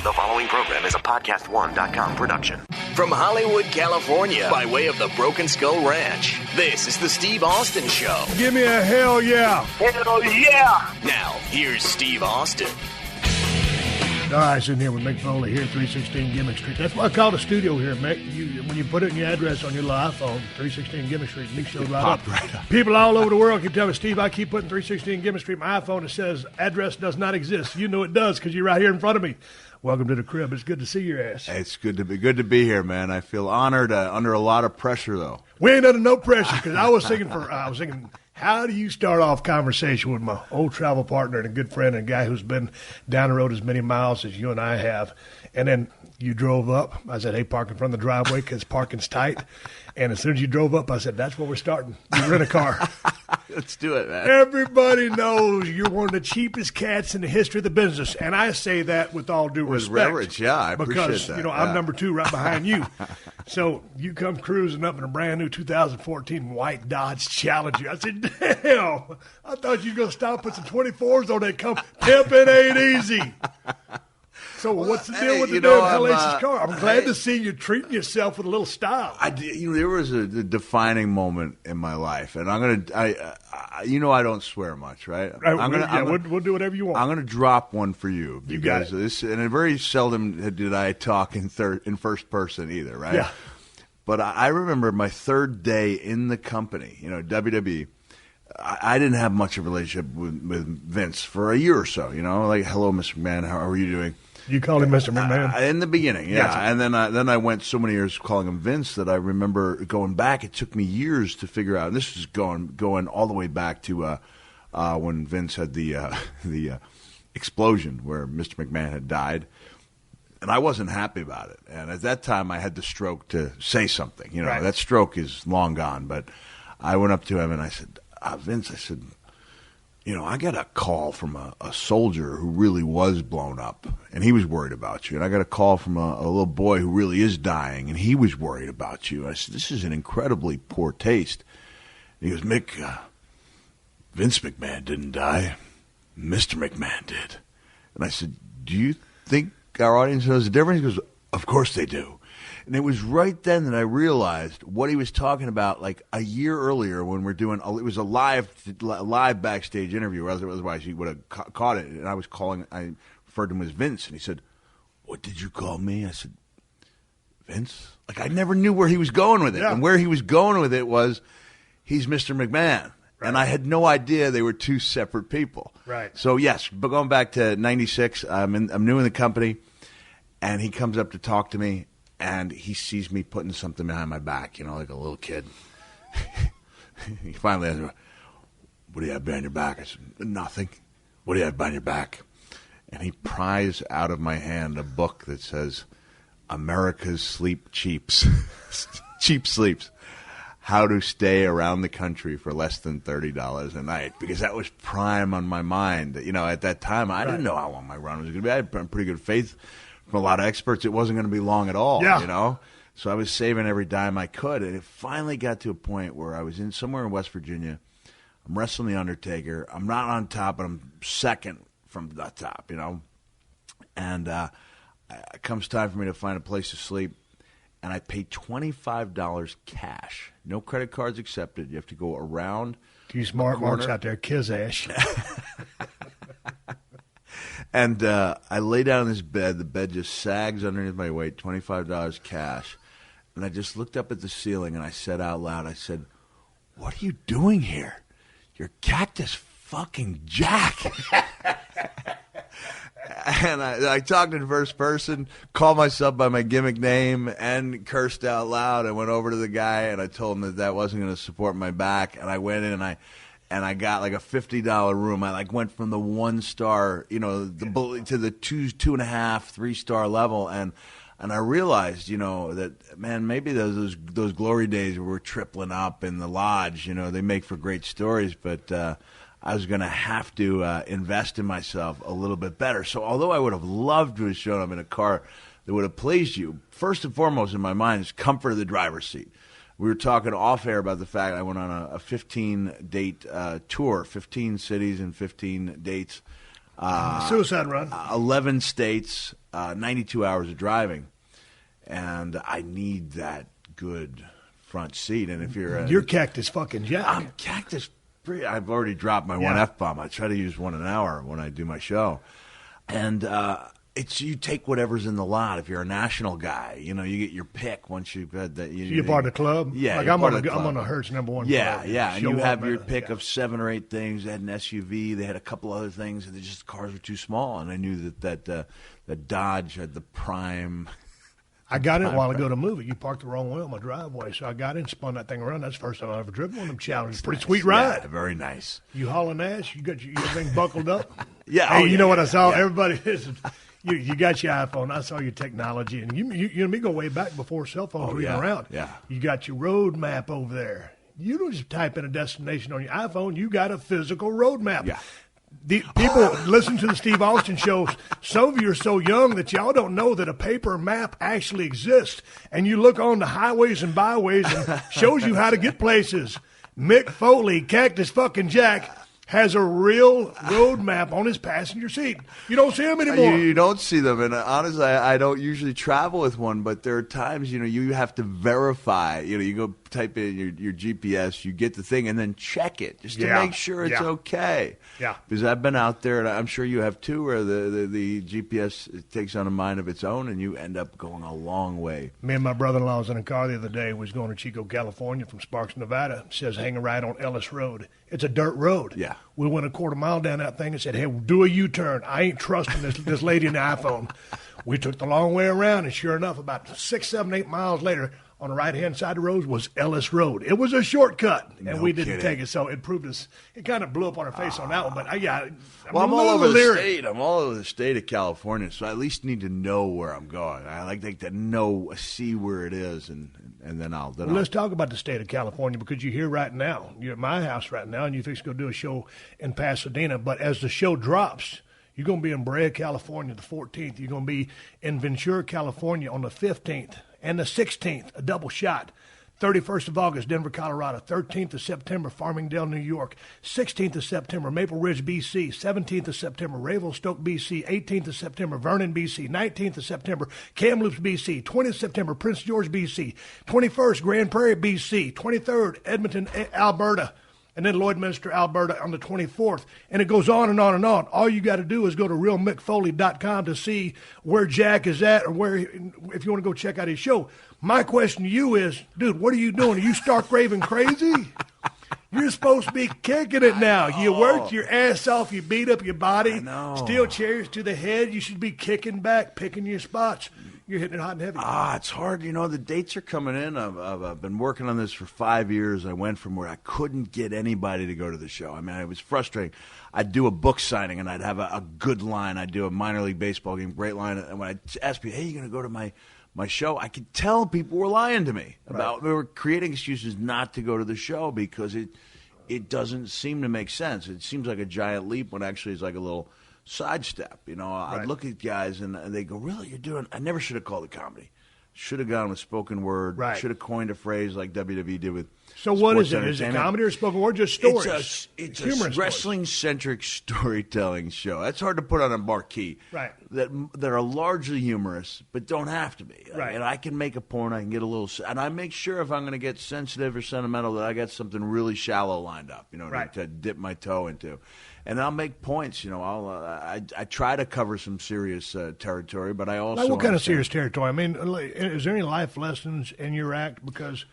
The following program is a PodcastOne.com production. From Hollywood, California, by way of the Broken Skull Ranch, this is the Steve Austin Show. Give me a hell yeah. Hell yeah. Now, here's Steve Austin. All right, sitting here with Mick Foley here, 316 Gimmick Street. That's why I call it a studio here, Mick. When you put it in your address on your little iPhone, 316 Gimmick Street, Mick shows right up. People all over the world keep telling me, Steve, I keep putting 316 Gimmick Street. My iPhone, it says address does not exist. You know it does because you're right here in front of me. Welcome to the crib. It's good to see your ass. It's good to be here, man. I feel honored, under a lot of pressure, though. We ain't under no pressure because I was thinking, how do you start off conversation with my old travel partner and a good friend and a guy who's been down the road as many miles as you and I have? And then you drove up. I said, hey, park in front of the driveway because parking's tight. And as soon as you drove up, I said, that's where we're starting. You rent a car. Let's do it, man. Everybody knows you're one of the cheapest cats in the history of the business. And I say that with all due respect. With reverence, yeah, I appreciate because, that. Because, I'm number two right behind you. So you come cruising up in a brand new 2014 white Dodge Challenger. I said, damn, I thought you were going to stop with some 24s on that. Pimping ain't easy. So what's the deal with the damn hellacious car? I'm glad to see you treating yourself with a little style. There was a defining moment in my life, and I don't swear much, right? We'll do whatever you want. I'm going to drop one for you because you got it. And very seldom did I talk in first person either, right? Yeah. But I remember my third day in the company, WWE. I didn't have much of a relationship with Vince for a year or so, like, hello, Mr. McMahon, how are you doing? You called him Mr. McMahon? In the beginning, yeah. Gotcha. And then I went so many years calling him Vince that I remember going back. It took me years to figure out. And this is going all the way back to when Vince had the explosion where Mr. McMahon had died. And I wasn't happy about it. And at that time, I had the stroke to say something. Right. That stroke is long gone. But I went up to him and I said, Vince, I said, I got a call from a soldier who really was blown up, and he was worried about you. And I got a call from a little boy who really is dying, and he was worried about you. I said, this is an incredibly poor taste. And he goes, Mick, Vince McMahon didn't die. Mr. McMahon did. And I said, do you think our audience knows the difference? He goes, of course they do. And it was right then that I realized what he was talking about, like a year earlier when we're doing. It was a live backstage interview. Otherwise, he would have caught it. And I referred to him as Vince, and he said, "What did you call me?" I said, "Vince." Like I never knew where he was going with it, and where he was going with it was, he's Mr. McMahon, and I had no idea they were two separate people. Right. So yes, but going back to '96, I'm new in the company, and he comes up to talk to me. And he sees me putting something behind my back, like a little kid. He finally asked me, what do you have behind your back? I said, nothing. What do you have behind your back? And he pries out of my hand a book that says, America's Sleep Cheaps. Cheap Sleeps. How to stay around the country for less than $30 a night. Because that was prime on my mind. At that time, I didn't know how long my run was going to be. I had pretty good faith from a lot of experts. It wasn't going to be long at all, So I was saving every dime I could. And it finally got to a point where I was somewhere in West Virginia. I'm wrestling The Undertaker. I'm not on top, but I'm second from the top, And it comes time for me to find a place to sleep. And I paid $25 cash. No credit cards accepted. You have to go around. You smart marks out there, kiss ash. And I lay down in this bed. The bed just sags underneath my weight, $25 cash. And I just looked up at the ceiling, and I said out loud, I said, what are you doing here? You're Cactus fucking Jack. And I talked in first person, called myself by my gimmick name, and cursed out loud. I went over to the guy, and I told him that wasn't going to support my back. And I went in, and I got like a $50 room. I went from the 1-star, to the 2.5, 3-star level, and I realized, that man, maybe those glory days where we're tripling up in the lodge, they make for great stories, but I was going to have to invest in myself a little bit better. So although I would have loved to have shown up in a car that would have pleased you, first and foremost in my mind is comfort of the driver's seat. We were talking off air about the fact I went on a 15-date tour, 15 cities and 15 dates. Suicide run. 11 states, 92 hours of driving, and I need that good front seat. And if you're Cactus fucking Jack. I'm Cactus. I've already dropped my one F-bomb. I try to use one an hour when I do my show, and it's you take whatever's in the lot. If you're a national guy, you get your pick once you've had that. You're part of the club. Yeah, like I'm on a Hertz #1. Yeah, club. yeah, and you have your pick of of 7 or 8 things. They had an SUV. They had a couple other things, and the cars were too small. And I knew that Dodge had the prime. I got in a while ago to move it. You parked the wrong way on my driveway, so I got in, spun that thing around. That's the first time I've ever driven one of them challenges. Pretty nice. Sweet ride. Yeah, very nice. You hauling ass? You got your thing buckled up? Yeah. Hey, you know what I saw? Yeah. Everybody is. You got your iPhone. I saw your technology, and you and me go way back before cell phones were even around. Yeah. You got your road map over there. You don't just type in a destination on your iPhone. You got a physical road map. Yeah. The people listen to the Steve Austin show. Some of you are so young that y'all don't know that a paper map actually exists. And you look on the highways and byways and shows you how to get places. Mick Foley, Cactus fucking Jack, has a real road map on his passenger seat. You don't see them anymore. You don't see them, and honestly, I don't usually travel with one. But there are times, you have to verify. You go type in your GPS, you get the thing, and then check it just to make sure it's okay. Yeah. Because I've been out there, and I'm sure you have too, where the GPS takes on a mind of its own, and you end up going a long way. Me and my brother-in-law was in a car the other day. We was going to Chico, California from Sparks, Nevada. It says hang a right on Ellis Road. It's a dirt road. Yeah. We went a quarter mile down that thing and said, hey, do a U-turn. I ain't trusting this lady in the iPhone. We took the long way around, and sure enough, about 6, 7, 8 miles later, on the right-hand side of the road was Ellis Road. It was a shortcut, and we didn't take it, so it proved us. It kind of blew up on our face on that one, but I'm all over the state. I'm all over the state of California, so I at least need to know where I'm going. I like to see where it is, and then let's talk about the state of California, because you're here right now. You're at my house right now, and you fix to go do a show in Pasadena. But as the show drops, you're going to be in Brea, California, the 14th. You're going to be in Ventura, California, on the 15th. And the 16th, a double shot. 31st of August, Denver, Colorado. 13th of September, Farmingdale, New York. 16th of September, Maple Ridge, B.C. 17th of September, Revelstoke, B.C. 18th of September, Vernon, B.C. 19th of September, Kamloops, B.C. 20th of September, Prince George, B.C. 21st, Grand Prairie, B.C. 23rd, Edmonton, Alberta. And then Lloydminster, Alberta on the 24th. And it goes on and on and on. All you got to do is go to realmickfoley.com to see where Jack is at, or if you want to go check out his show. My question to you is, dude, what are you doing? Are you stark raving crazy? You're supposed to be kicking it now. You worked your ass off. You beat up your body. Steel chairs to the head. You should be kicking back, picking your spots. You're hitting it hot and heavy. It's hard. The dates are coming in. I've been working on this for 5 years. I went from where I couldn't get anybody to go to the show. I mean, it was frustrating. I'd do a book signing, and I'd have a good line. I'd do a minor league baseball game, great line. And when I'd ask people, hey, you going to go to my show, I could tell people were lying to me they were creating excuses not to go to the show because it doesn't seem to make sense. It seems like a giant leap when actually it's like a little sidestep. I'd look at guys and they go, really, you're doing, I never should have called it comedy. Should have gone with spoken word. Right. Should have coined a phrase like WWE did with So what is it? Is it comedy or spoken word? Just stories? It's a wrestling-centric storytelling show. That's hard to put on a marquee. Right. That are largely humorous, but don't have to be. Right. And I can make a point. I can get a little, and I make sure if I'm going to get sensitive or sentimental that I got something really shallow lined up. To dip my toe into. And I'll make points. I try to cover some serious territory, but I also like what kind of serious territory? I mean, is there any life lessons in your act? Because,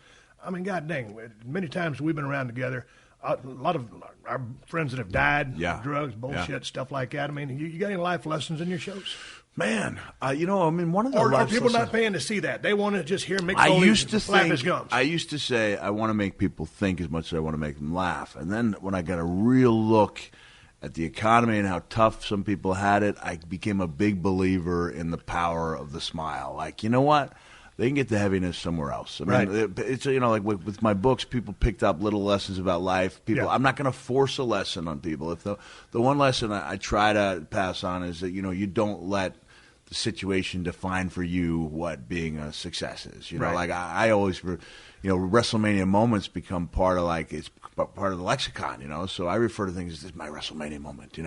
I mean, God dang, many times we've been around together. A lot of our friends that have died, drugs, bullshit, stuff like that. I mean, you got any life lessons in your shows? Man, one of the or are people not paying to see that? They want to just hear Mick Foley flap his gums. I used to say I want to make people think as much as I want to make them laugh. And then when I got a real look at the economy and how tough some people had it, I became a big believer in the power of the smile. Like, you know what? They can get the heaviness somewhere else. I mean, it's like with my books, people picked up little lessons about life. I'm not going to force a lesson on people. If the one lesson I try to pass on is that you don't let the situation define for you what being a success is. Like I always, WrestleMania moments become part of it's part of the lexicon. So I refer to things as this is my WrestleMania moment.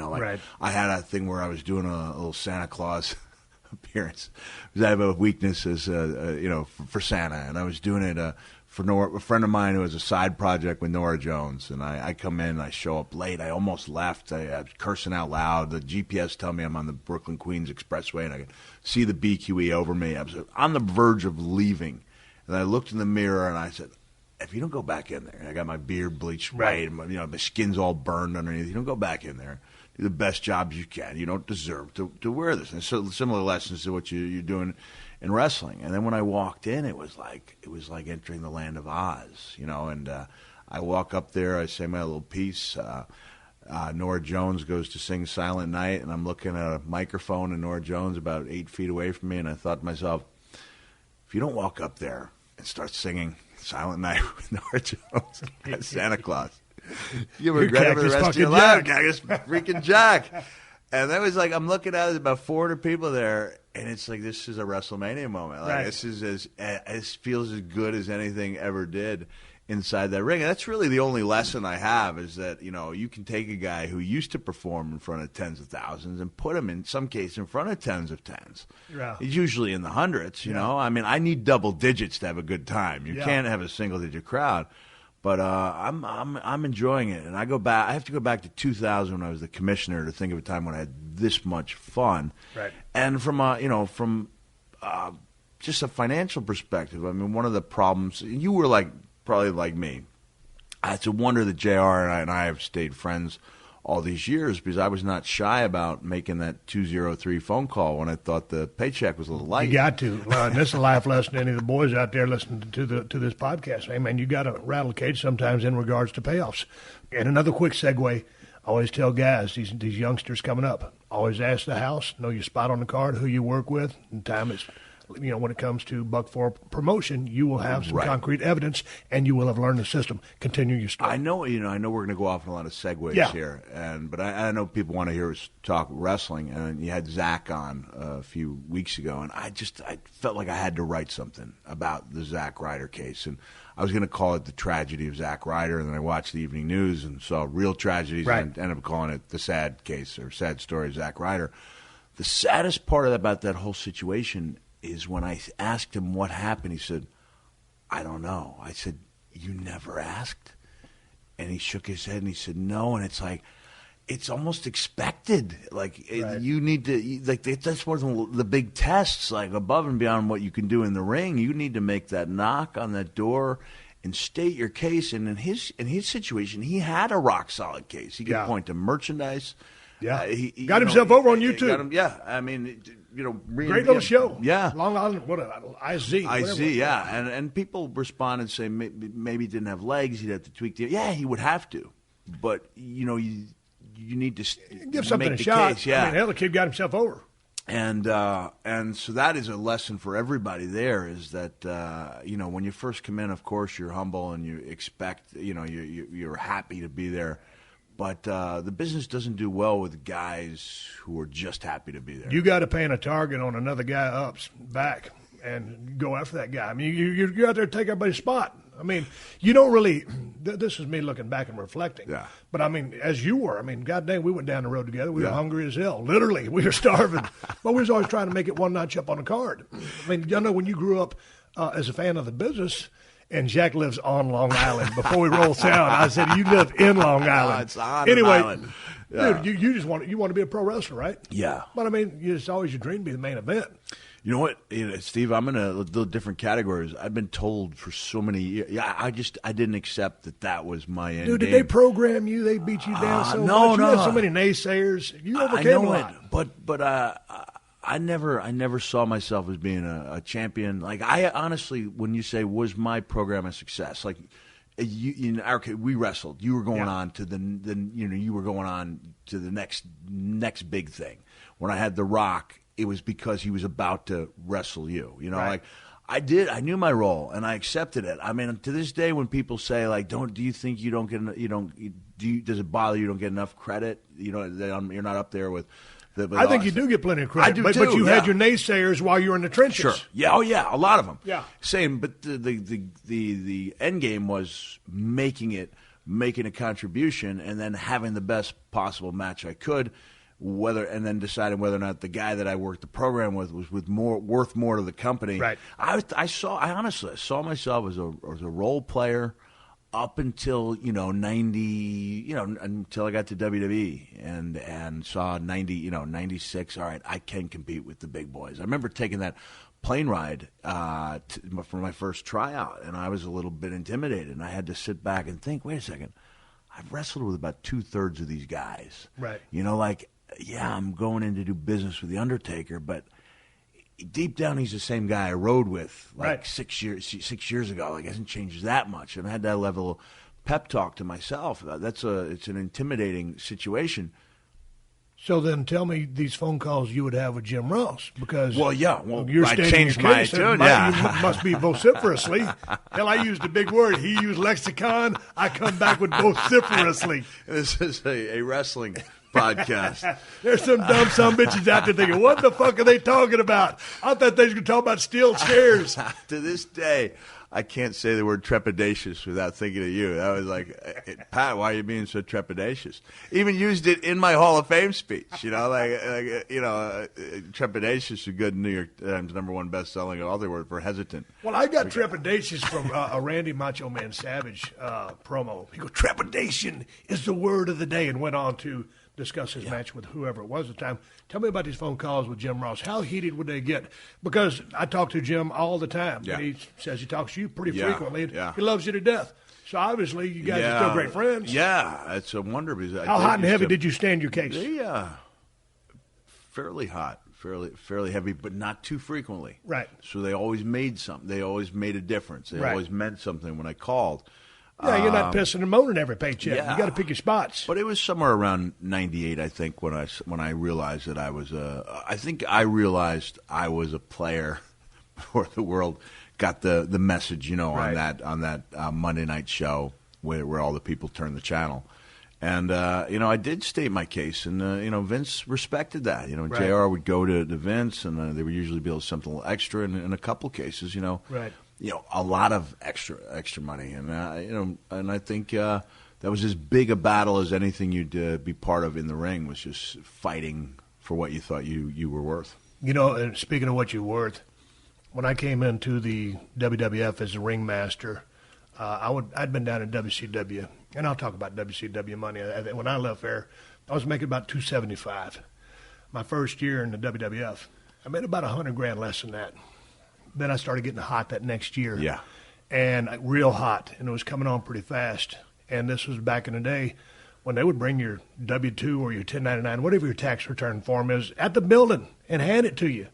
I had a thing where I was doing a little Santa Claus appearance because I have a weakness as for Santa, and I was doing it for a friend of mine who has a side project with Nora Jones, and I come in, I show up late, I almost left, I was cursing out loud. The GPS tell me I'm on the Brooklyn Queens Expressway, and I could see the BQE over me. I was on the verge of leaving, and I looked in the mirror and I said, if you don't go back in there, and I got my beard bleached white, and my skin's all burned underneath, you don't go back in there, do the best jobs you can. You don't deserve to wear this. And so similar lessons to what you're doing in wrestling. And then when I walked in, it was like entering the land of Oz, and I walk up there, I say my little piece. Nora Jones goes to sing Silent Night, and I'm looking at a microphone, and Nora Jones about 8 feet away from me, and I thought to myself, if you don't walk up there and start singing Silent Night with Nora Jones as Santa Claus, you regret it for the rest of your life, Cactus freaking Jack. And that was like, I'm looking at it, about 400 people there, and it's like, this is a WrestleMania moment. Like, this is it feels as good as anything ever did inside that ring. And that's really the only lesson I have, is that, you can take a guy who used to perform in front of tens of thousands and put him, in some cases, in front of tens of tens. Yeah. He's usually in the hundreds, know. I mean, I need double digits to have a good time. You can't have a single-digit crowd. But I'm enjoying it, and I have to go back to 2000 when I was the commissioner to think of a time when I had this much fun. Right. And from just a financial perspective, I mean, one of the problems, you were probably like me. It's a wonder that JR and I have stayed friends all these years, because I was not shy about making that 203 phone call when I thought the paycheck was a little light. You got to. And this is a life lesson to any of the boys out there listening to this podcast. Hey, man, you got to rattle a cage sometimes in regards to payoffs. And another quick segue, I always tell guys, these youngsters coming up, always ask the house, know your spot on the card, who you work with, and time is... when it comes to buck for promotion, you will have some concrete evidence, and you will have learned the system. Continue your story. I know we're going to go off on a lot of segues here, but I know people want to hear us talk wrestling. And you had Zach on a few weeks ago, and I felt like I had to write something about the Zack Ryder case, and I was going to call it the tragedy of Zack Ryder, and then I watched the evening news and saw real tragedies, and ended up calling it the sad case or sad story of Zack Ryder. The saddest part about that whole situation is when I asked him what happened, he said, I don't know. I said, you never asked? And he shook his head and he said, no. And it's like, it's almost expected. Like, you need to, that's one of the big tests, like above and beyond what you can do in the ring. You need to make that knock on that door and state your case. And in his situation, he had a rock solid case. He could point to merchandise. Yeah, he got himself over on YouTube. I mean, great little show. Yeah, Long Island, IZ, yeah, and people respond and say maybe he didn't have legs, he'd have to tweak the. Yeah, he would have to, but you need to give something make a shot. Case, yeah, I mean, hell, the kid got himself over. And so that is a lesson for everybody. There is that when you first come in, of course you're humble and you expect you're happy to be there. But the business doesn't do well with guys who are just happy to be there. You got to paint a target on another guy up's back and go after that guy. I mean, you're out there to take everybody's spot. I mean, you don't really – this is me looking back and reflecting. Yeah. But, I mean, as you were, I mean, God dang, we went down the road together. We were hungry as hell. Literally, we were starving. But we was always trying to make it one notch up on the card. I mean, you know, when you grew up as a fan of the business – and Jack lives on Long Island. Before we roll sound, I said, you live in Long Island. It's on Island. Yeah. Dude, you just want to be a pro wrestler, right? Yeah. But, I mean, it's always your dream to be the main event. You know what, Steve, I'm in a little different categories. I've been told for so many years. Yeah, I didn't accept that was my end Dude, did game. they program you? They beat you down so much? No. You had so many naysayers. You overcame a lot. But I never saw myself as being a champion. Like, I honestly, when you say, was my program a success? Like, in our case, we wrestled. You were going on to you were going on to the next big thing. When I had The Rock, it was because he was about to wrestle you. You know, like I knew my role and I accepted it. I mean, to this day, when people say like, do you think you don't get does it bother you don't get enough credit? You know, that you're not up there with. I think you do get plenty of credit. I do but you had your naysayers while you were in the trenches. Sure. Yeah. Oh, yeah. A lot of them. Yeah. Same. But the end game was making a contribution, and then having the best possible match I could. and then deciding whether or not the guy that I worked the program with was worth more to the company. Right. I honestly saw myself as a role player up until 90, until I got to WWE and saw 96. All right, I can compete with the big boys. I remember taking that plane ride for my first tryout, and I was a little bit intimidated, and I had to sit back and think, wait a second, I've wrestled with about 2/3 of these guys. Right. I'm going in to do business with The Undertaker, but deep down he's the same guy I rode with 6 years ago. It hasn't changed that much. And I had that level of pep talk to myself. It's an intimidating situation. So then tell me these phone calls you would have with Jim Ross, because you're I changed my tune. You must be vociferously. Hell, I used a big word. He used lexicon. I come back with vociferously. This is a wrestling podcast. There's some dumb bitches out there thinking, what the fuck are they talking about? I thought they were going to talk about steel chairs. To this day, I can't say the word trepidatious without thinking of you. That was like, Pat, why are you being so trepidatious? Even used it in my Hall of Fame speech. Trepidatious is good New York Times #1 best-selling author word for hesitant. Well, I got trepidatious from a Randy Macho Man Savage promo. He goes, trepidation is the word of the day, and went on to discuss his match with whoever it was at the time. Tell me about these phone calls with Jim Ross. How heated would they get? Because I talk to Jim all the time. Yeah. And he says he talks to you pretty frequently. Yeah. He loves you to death. So obviously you guys are still great friends. Yeah, it's a wonder. How hot and heavy did you stand your case? Fairly hot, fairly heavy, but not too frequently. Right. So they always made something. They always made a difference. They always meant something when I called. Yeah, you're not pissing and moaning every paycheck. Yeah. You got to pick your spots. But it was somewhere around 98, I think, when I realized that I was I realized I was a player before the world got the message, on that Monday night show where all the people turned the channel. And, I did state my case, and, Vince respected that. JR would go to Vince, and they would usually be able to something extra, and in a couple cases, Right. A lot of extra money, and and I think that was as big a battle as anything you'd be part of in the ring, was just fighting for what you thought you were worth. And speaking of what you're worth, when I came into the WWF as a ringmaster, I'd been down in WCW, and I'll talk about WCW money. When I left there, I was making about $275. My first year in the WWF, I made about $100,000 less than that. Then I started getting hot that next year. Yeah. And real hot, and it was coming on pretty fast. And this was back in the day when they would bring your W-2 or your 1099, whatever your tax return form is, at the building and hand it to you.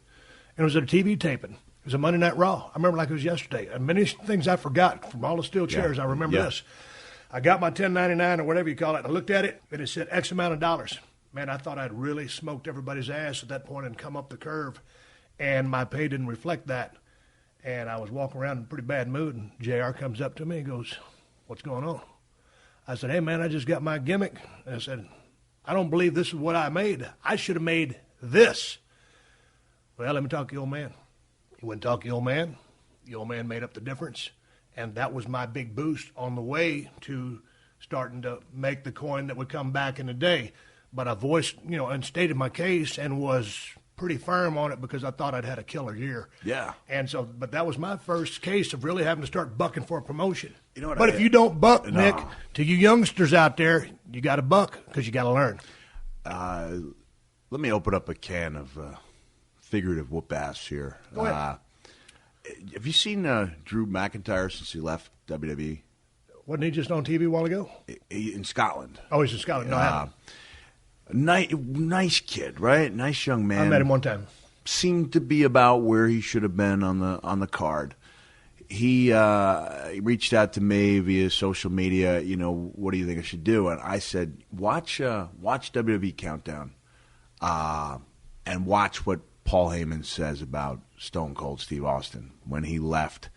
And it was at a TV taping. It was a Monday Night Raw. I remember like it was yesterday. And many things I forgot from all the steel chairs. I remember this. I got my 1099 or whatever you call it, and I looked at it, and it said X amount of dollars. Man, I thought I'd really smoked everybody's ass at that point and come up the curve. And my pay didn't reflect that. And I was walking around in a pretty bad mood, and JR comes up to me and goes, what's going on? I said, hey, man, I just got my gimmick. And I said, I don't believe this is what I made. I should have made this. Well, let me talk to the old man. He went and talked to the old man. The old man made up the difference. And that was my big boost on the way to starting to make the coin that would come back in the day. But I voiced, and stated my case and was pretty firm on it because I thought I'd had a killer year. Yeah. And so, but that was my first case of really having to start bucking for a promotion. But if you don't buck, Nick, to you youngsters out there, you got to buck because you got to learn. Let me open up a can of figurative whoop ass here. Go ahead. Have you seen Drew McIntyre since he left WWE? Wasn't he just on TV a while ago? In Scotland. Oh, he's in Scotland. No, I haven't. Nice kid, right? Nice young man. I met him one time. Seemed to be about where he should have been on the card. He reached out to me via social media. What do you think I should do? And I said, watch WWE Countdown, and watch what Paul Heyman says about Stone Cold Steve Austin when he left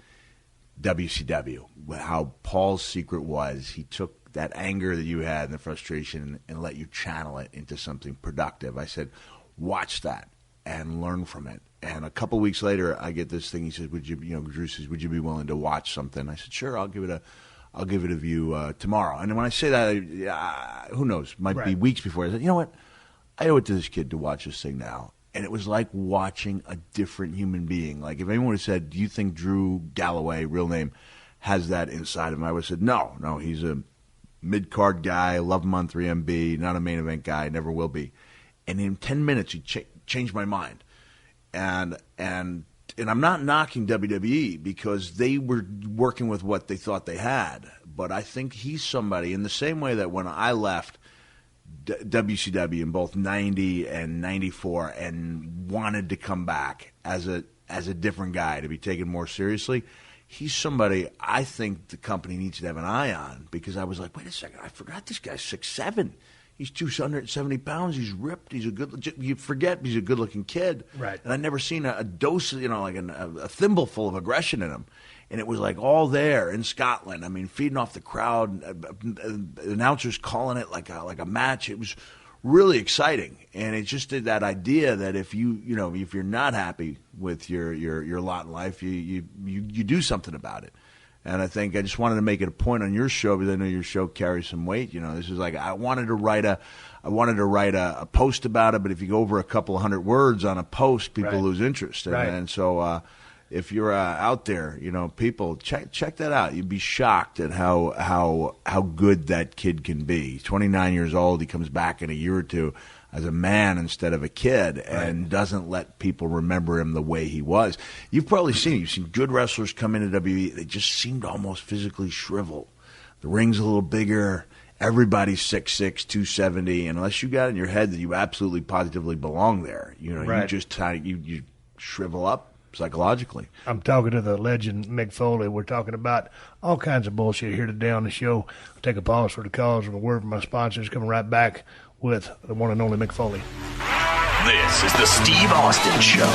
WCW. How Paul's secret was he took that anger that you had and the frustration and let you channel it into something productive. I said, watch that and learn from it. And a couple weeks later, I get this thing. He says, Drew says, would you be willing to watch something? I said, sure, I'll give it a view tomorrow. And when I say that, who knows? Might be weeks before. I said, you know what? I owe it to this kid to watch this thing now. And it was like watching a different human being. Like if anyone had said, do you think Drew Galloway, real name, has that inside him? I would have said, no, he's a mid-card guy, love him on 3MB, not a main event guy, never will be. And in 10 minutes, he changed my mind. And I'm not knocking WWE because they were working with what they thought they had. But I think he's somebody in the same way that when I left WCW in both 90 and 94 and wanted to come back as a different guy to be taken more seriously, he's somebody I think the company needs to have an eye on, because I was like, wait a second, I forgot this guy's 6'7". He's 270 pounds. He's ripped. You forget he's a good-looking kid. Right. And I'd never seen a dose, like a thimbleful of aggression in him. And it was like all there in Scotland. I mean, feeding off the crowd, announcers calling it like a match. It was really exciting, and it just did that idea that if if you're not happy with your lot in life, you do something about it. And I think I just wanted to make it a point on your show, because I know your show carries some weight. This is like I wanted to write a post about it, but if you go over a couple of hundred words on a post, people lose interest. And so if you're out there, people check that out. You'd be shocked at how good that kid can be. He's 29 years old. He comes back in a year or two as a man instead of a kid, and doesn't let people remember him the way he was. You've probably seen good wrestlers come into WWE. They just seemed almost physically shriveled. The ring's a little bigger. Everybody's 6'6", 270, and unless you got in your head that you absolutely positively belong there, you just you shrivel up psychologically. I'm talking to the legend Mick Foley. We're talking about all kinds of bullshit here today on the show. I'll take a pause for the calls and a word from my sponsors. Coming right back with the one and only Mick Foley. This is the Steve Austin Show.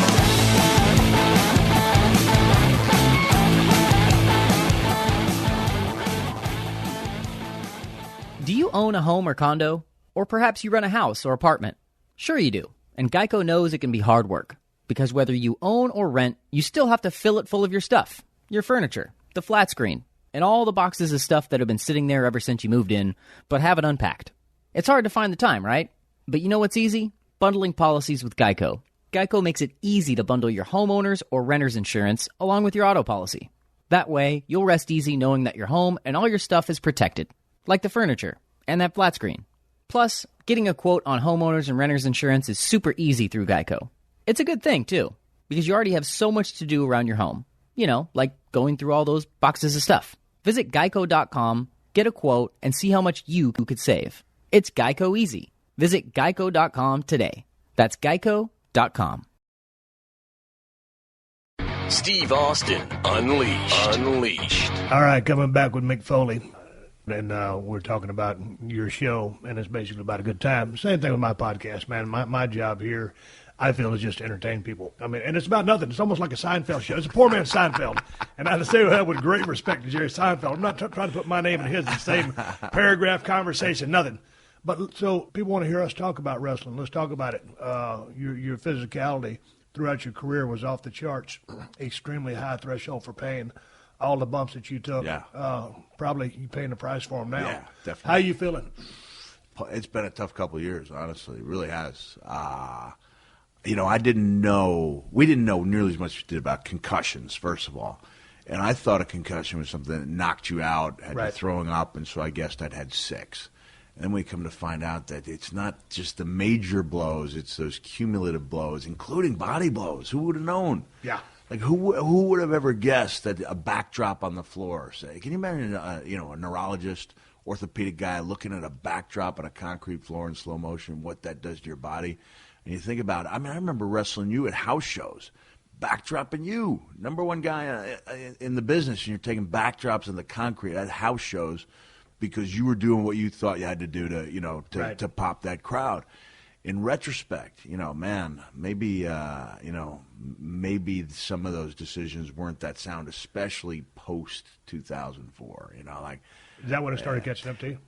Do you own a home or condo? Or perhaps you rent a house or apartment? Sure you do. And Geico knows it can be hard work. Because whether you own or rent, you still have to fill it full of your stuff. Your furniture, the flat screen, and all the boxes of stuff that have been sitting there ever since you moved in, but haven't unpacked. It's hard to find the time, right? But you know what's easy? Bundling policies with Geico. Geico makes it easy to bundle your homeowner's or renter's insurance along with your auto policy. That way, you'll rest easy knowing that your home and all your stuff is protected, like the furniture and that flat screen. Plus, getting a quote on homeowners and renters insurance is super easy through Geico. It's a good thing, too, because you already have so much to do around your home. Like going through all those boxes of stuff. Visit geico.com, get a quote, and see how much you could save. It's Geico easy. Visit geico.com today. That's geico.com. Steve Austin Unleashed. All right, coming back with Mick Foley. And we're talking about your show, and it's basically about a good time. Same thing with my podcast, man. My job here, I feel, is just to entertain people. I mean, and it's about nothing. It's almost like a Seinfeld show. It's a poor man's Seinfeld. And I say that with great respect to Jerry Seinfeld. I'm not trying to put my name and his in the same paragraph conversation, nothing. But so people want to hear us talk about wrestling. Let's talk about it. Your physicality throughout your career was off the charts, extremely high threshold for pain. All the bumps that you took, probably you paying the price for them now. Yeah, definitely. How are you feeling? It's been a tough couple of years, honestly. It really has. I didn't know. We didn't know nearly as much as we did about concussions, first of all. And I thought a concussion was something that knocked you out, had you throwing up, and so I guessed I'd had 6. And then we come to find out that it's not just the major blows, it's those cumulative blows, including body blows. Who would have known? Yeah. Like, who would have ever guessed that a backdrop on the floor, say, can you imagine, a neurologist, orthopedic guy looking at a backdrop on a concrete floor in slow motion, what that does to your body? And you think about it. I mean, I remember wrestling you at house shows, backdropping you, number one guy in the business, and you're taking backdrops in the concrete at house shows because you were doing what you thought you had to do to pop that crowd. In retrospect, maybe some of those decisions weren't that sound, especially post 2004. Is that when it started catching up to you?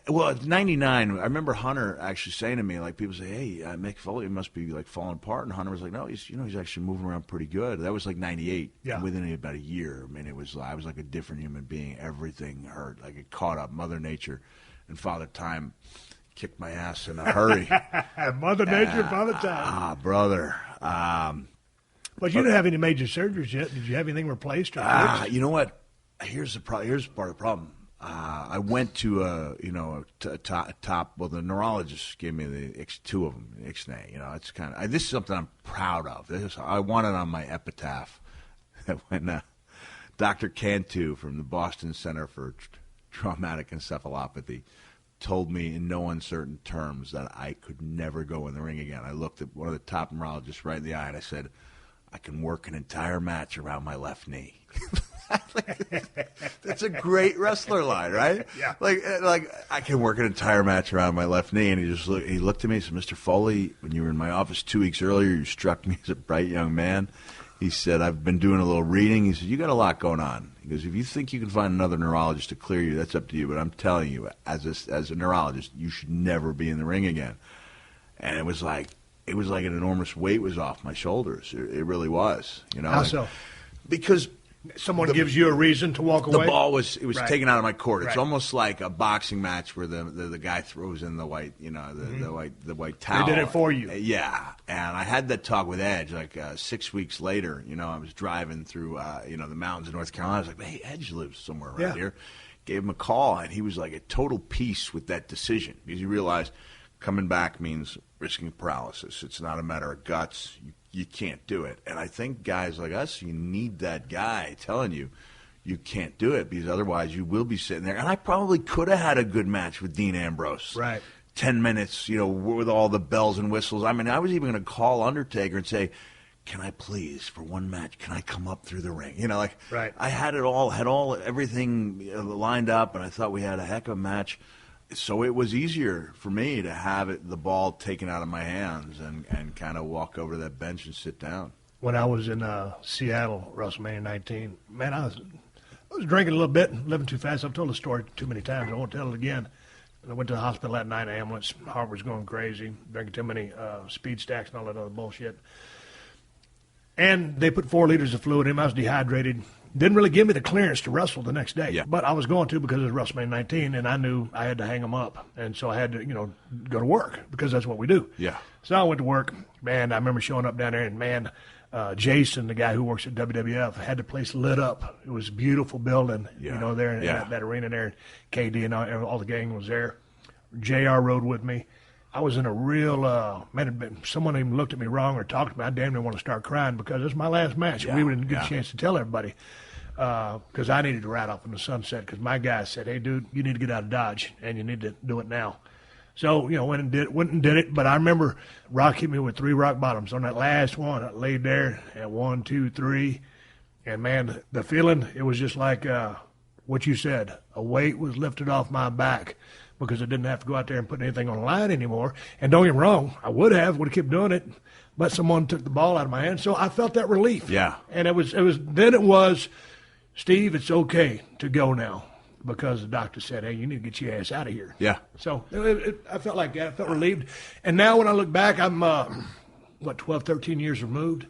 Well, it's 99. I remember Hunter actually saying to me, like, people say, "Hey, Mick Foley must be like falling apart," and Hunter was like, "No, he's actually moving around pretty good." That was like 98. Yeah. Within about a year, I mean, I was like a different human being. Everything hurt, like it caught up. Mother Nature and Father Time kicked my ass in a hurry. Mother Nature, Father Time. Brother. But you didn't have any major surgeries yet. Did you have anything replaced or fixed? You know what? Here's part of the problem. I went to top. Well, the neurologist gave me two of them, Ixnay. It's kind of this is something I'm proud of. I want it on my epitaph. When Dr. Cantu from the Boston Center for Traumatic Encephalopathy told me in no uncertain terms that I could never go in the ring again. I looked at one of the top neurologists right in the eye and I said, I can work an entire match around my left knee. That's a great wrestler line, right? Yeah. Like I can work an entire match around my left knee, and he looked at me and said, Mr. Foley, when you were in my office 2 weeks earlier, you struck me as a bright young man. He said, I've been doing a little reading. He said, you got a lot going on. He goes, if you think you can find another neurologist to clear you, that's up to you. But I'm telling you, as a neurologist, you should never be in the ring again. And it was like an enormous weight was off my shoulders. It really was. How so? Because someone gives you a reason to walk away? The ball was right. taken out of my court. It's right. almost like a boxing match where the guy throws in the white, the white towel. They did it for you. Yeah. And I had that talk with Edge 6 weeks later. I was driving through the mountains of North Carolina. I was like, hey, Edge lives somewhere around here. Gave him a call, and he was like at total peace with that decision because he realized coming back means risking paralysis. It's not a matter of guts. You can't do it. And I think guys like us, you need that guy telling you can't do it because otherwise you will be sitting there. And I probably could have had a good match with Dean Ambrose. Right. 10 minutes, with all the bells and whistles. I mean, I was even going to call Undertaker and say, can I please, for one match, can I come up through the ring? Right. I had everything lined up, and I thought we had a heck of a match. So it was easier for me to have the ball taken out of my hands and kind of walk over to that bench and sit down. When I was in Seattle, WrestleMania 19, man, I was drinking a little bit, living too fast. I've told the story too many times. I won't tell it again. I went to the hospital that night, ambulance. Heart was going crazy, drinking too many speed stacks and all that other bullshit. And they put 4 liters of fluid in me. I was dehydrated. Didn't really give me the clearance to wrestle the next day. Yeah. But I was going to because it was WrestleMania 19, and I knew I had to hang them up. And so I had to, go to work because that's what we do. Yeah. So I went to work. Man, I remember showing up down there, and, man, Jason, the guy who works at WWF, had the place lit up. It was a beautiful building, there in that arena there. KD and all the gang was there. JR rode with me. I was in a real, someone even looked at me wrong or talked to me. I damn near want to start crying because it's my last match. Yeah, we didn't get a chance to tell everybody because I needed to ride off in the sunset because my guy said, hey, dude, you need to get out of Dodge and you need to do it now. So, went and did it. But I remember Rock hit me with 3 rock bottoms. On that last one, I laid there at 1, 2, 3. And, man, the feeling, it was just like what you said. A weight was lifted off my back because I didn't have to go out there and put anything on the line anymore. And don't get me wrong, I would have kept doing it, but someone took the ball out of my hand. So I felt that relief. Yeah. And it was Steve, it's okay to go now. Because the doctor said, hey, you need to get your ass out of here. Yeah. So I felt like that. I felt relieved. And now when I look back, I'm, 12, 13 years removed.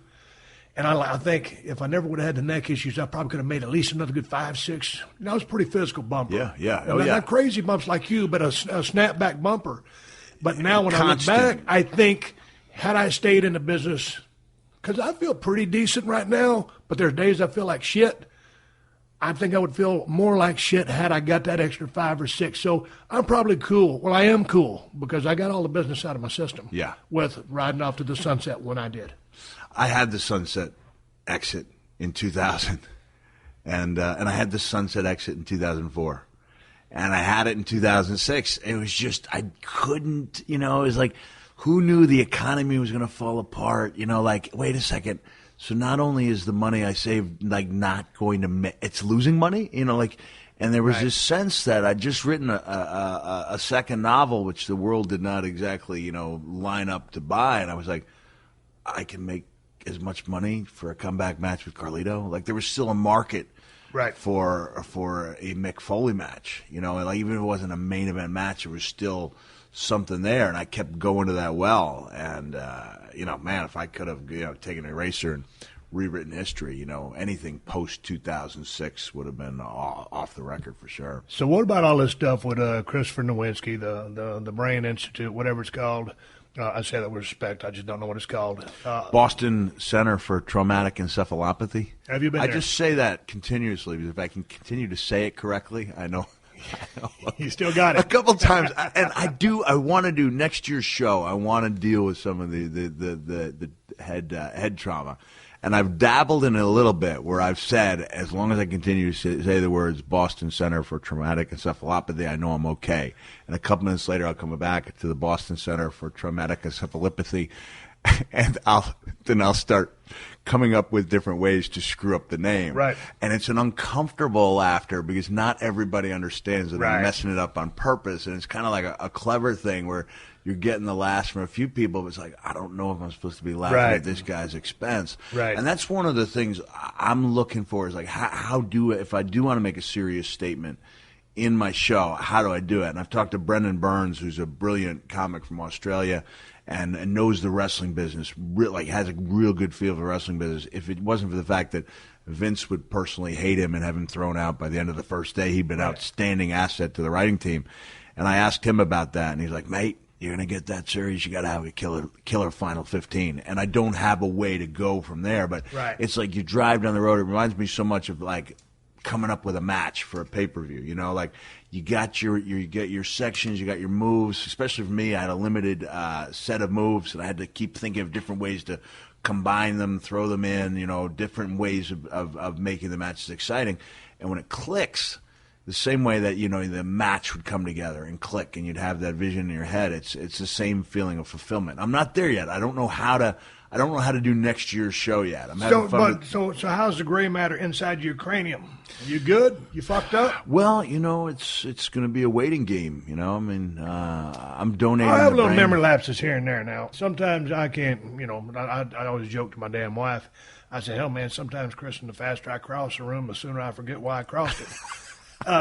And I think if I never would have had the neck issues, I probably could have made at least another good 5, 6. That was a pretty physical bumper. Yeah. Not crazy bumps like you, but a snapback bumper. But now when I look back, I think had I stayed in the business, because I feel pretty decent right now, but there's days I feel like shit. I think I would feel more like shit had I got that extra 5 or 6. So I'm probably cool. Well, I am cool because I got all the business out of my system. Yeah. With riding off to the sunset when I did. I had the sunset exit in 2000, and I had the sunset exit in 2004, and I had it in 2006. It was just I couldn't, it was like, who knew the economy was going to fall apart? Wait a second. So not only is the money I saved not going to it's losing money, and there was this sense that I'd just written a second novel, which the world did not exactly, line up to buy, and I was like, I can make as much money for a comeback match with Carlito. There was still a market for a Mick Foley match, even if it wasn't a main event match, there was still something there, and I kept going to that well. And man, if I could have taken an eraser and rewritten history. You know, anything post 2006 would have been off the record for sure. So what about all this stuff with Christopher Nowinski, the Brain Institute, whatever it's called? I say that with respect. I just don't know what it's called. Boston Center for Traumatic Encephalopathy. Have you been there? I just say that continuously because if I can continue to say it correctly, I know. You still got it. A couple times. And I want to do next year's show. I want to deal with some of the head trauma. And I've dabbled in it a little bit where I've said, as long as I continue to say the words Boston Center for Traumatic Encephalopathy, I know I'm okay. And a couple minutes later, I'll come back to the Boston Center for Traumatic Encephalopathy, and I'll start coming up with different ways to screw up the name. Right. And it's an uncomfortable laughter because not everybody understands that I'm messing it up on purpose. And it's kind of like a clever thing where you're getting the laughs from a few people, but it's like, I don't know if I'm supposed to be laughing at this guy's expense. Right. And that's one of the things I'm looking for is like, if I do want to make a serious statement in my show, how do I do it? And I've talked to Brendan Burns, who's a brilliant comic from Australia and knows the wrestling business, has a real good feel for the wrestling business. If it wasn't for the fact that Vince would personally hate him and have him thrown out by the end of the first day, he'd been an outstanding asset to the writing team. And I asked him about that, and he's like, mate, you're going to get that series, you got to have a killer Final 15. And I don't have a way to go from there, but it's like you drive down the road. It reminds me so much of like coming up with a match for a pay-per-view. You know, like you get your sections, you got your moves. Especially for me, I had a limited set of moves, and I had to keep thinking of different ways to combine them, throw them in, you know, different ways of making the matches exciting. And when it clicks, the same way that, you know, the match would come together and click and you'd have that vision in your head, it's the same feeling of fulfillment. I'm not there yet. I don't know how to do next year's show yet. I'm having fun. So how's the gray matter inside your cranium? You good? You fucked up? Well, you know, it's going to be a waiting game. You know, I mean, I'm donating. I have little memory lapses here and there now. Sometimes I can't. You know, I always joke to my damn wife. I say, hell, man, sometimes, Kristen, the faster I cross the room, the sooner I forget why I crossed it.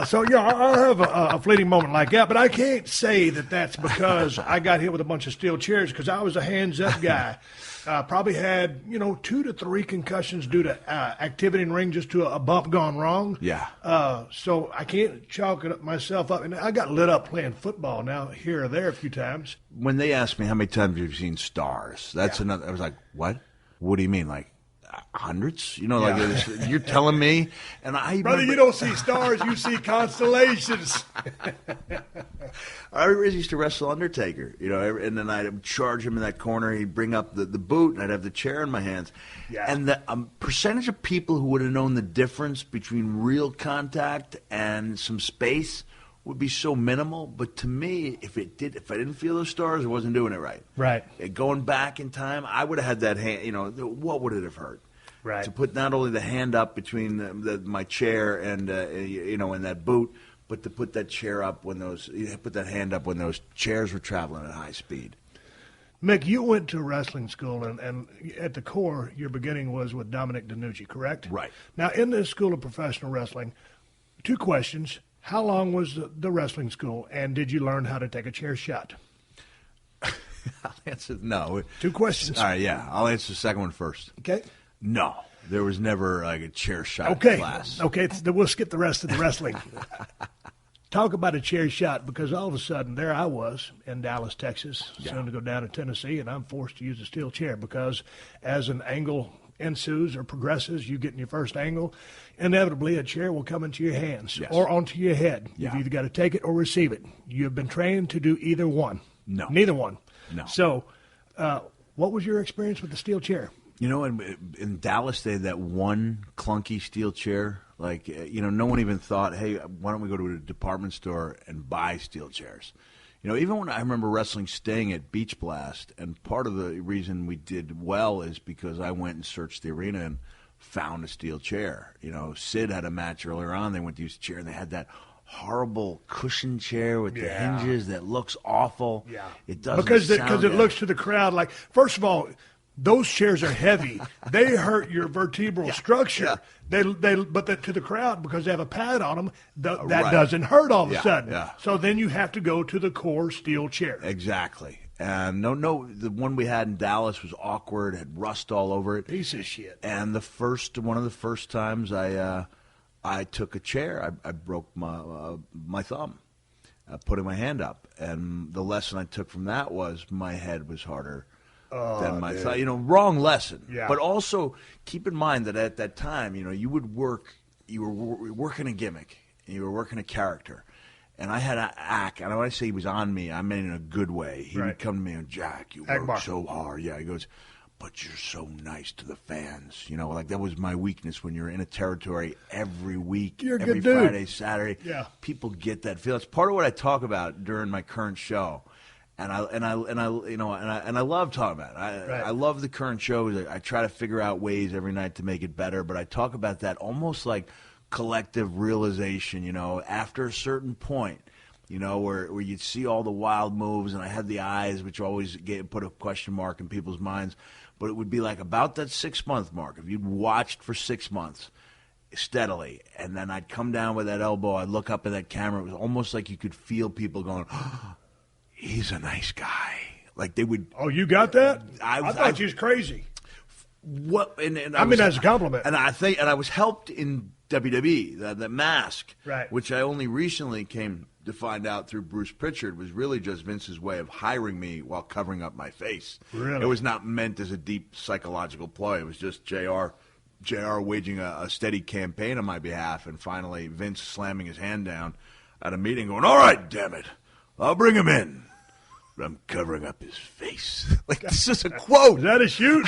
So, yeah, I'll have a fleeting moment like that, but I can't say that that's because I got hit with a bunch of steel chairs because I was a hands-up guy. Probably had, 2 to 3 concussions due to activity in the ring, just to a bump gone wrong. Yeah. So I can't chalk it myself up. And I got lit up playing football now here or there a few times. When they asked me how many times you've seen stars, that's another. I was like, what? What do you mean? Like, hundreds? You know, like you're telling me? And Brother, you don't see stars, you see constellations. I used to wrestle Undertaker, and then I'd charge him in that corner. He'd bring up the boot, and I'd have the chair in my hands. Yeah. And the percentage of people who would have known the difference between real contact and some space would be so minimal. But to me, if I didn't feel those stars, I wasn't doing it right. Right. Going back in time, I would have had that hand. What would it have hurt? Right. To put not only the hand up between my chair and and that boot, but to put that chair up when that hand up when those chairs were traveling at high speed. Mick, you went to wrestling school, and at the core, your beginning was with Dominic DeNucci, correct? Right. Now, in this school of professional wrestling, 2 questions. How long was the wrestling school, and did you learn how to take a chair shot? I'll answer no. 2 questions. All right, yeah. I'll answer the second one first. Okay. No. There was never like a chair shot class. Okay, we'll skip the rest of the wrestling. Talk about a chair shot, because all of a sudden there I was in Dallas, Texas, soon to go down to Tennessee, and I'm forced to use a steel chair because as an angle ensues or progresses, you get in your first angle, inevitably a chair will come into your hands or onto your head. Yeah. You've either got to take it or receive it. You've been trained to do either one. No. Neither one. No. So what was your experience with the steel chair? In Dallas, they had that one clunky steel chair. Like, no one even thought, hey, why don't we go to a department store and buy steel chairs? Even when I remember wrestling staying at Beach Blast, and part of the reason we did well is because I went and searched the arena and found a steel chair. Sid had a match earlier on. They went to use a chair, and they had that horrible cushion chair with the hinges that looks awful. Yeah. It doesn't because it looks to the crowd like, first of all, those chairs are heavy. They hurt your vertebral structure. Yeah. But to the crowd, because they have a pad on them, that doesn't hurt all of a sudden. Yeah. So then you have to go to the core steel chair. Exactly. And the one we had in Dallas was awkward, had rust all over it. Piece of shit. And one of the first times I took a chair, I broke my thumb, putting my hand up. And the lesson I took from that was my head was harder than my thumb. Wrong lesson. Yeah. But also keep in mind that at that time, you would work. You were working a gimmick, and you were working a character. And I had an act, and when I say he was on me, I meant in a good way. He would come to me and, Jack, you work so hard. Yeah, he goes, but you're so nice to the fans. Like that was my weakness when you're in a territory every week, every Friday, Saturday. Yeah. People get that feel. It's part of what I talk about during my current show. And I love talking about it. I love the current shows. I try to figure out ways every night to make it better, but I talk about that almost like collective realization, after a certain point, where you'd see all the wild moves, and I had the eyes, which always put a question mark in people's minds, but it would be like about that 6-month mark. If you'd watched for 6 months steadily, and then I'd come down with that elbow, I'd look up at that camera, it was almost like you could feel people going, oh, he's a nice guy. Like they would. Oh, you got that? I thought you was crazy. What? And I mean, as a compliment. And I was helped in WWE, the mask, which I only recently came to find out through Bruce Pritchard, was really just Vince's way of hiring me while covering up my face. Really? It was not meant as a deep psychological ploy. It was just JR waging a steady campaign on my behalf, and finally Vince slamming his hand down at a meeting going, all right, damn it, I'll bring him in. I'm covering up his face. Like, this is a quote. Is that a shoot?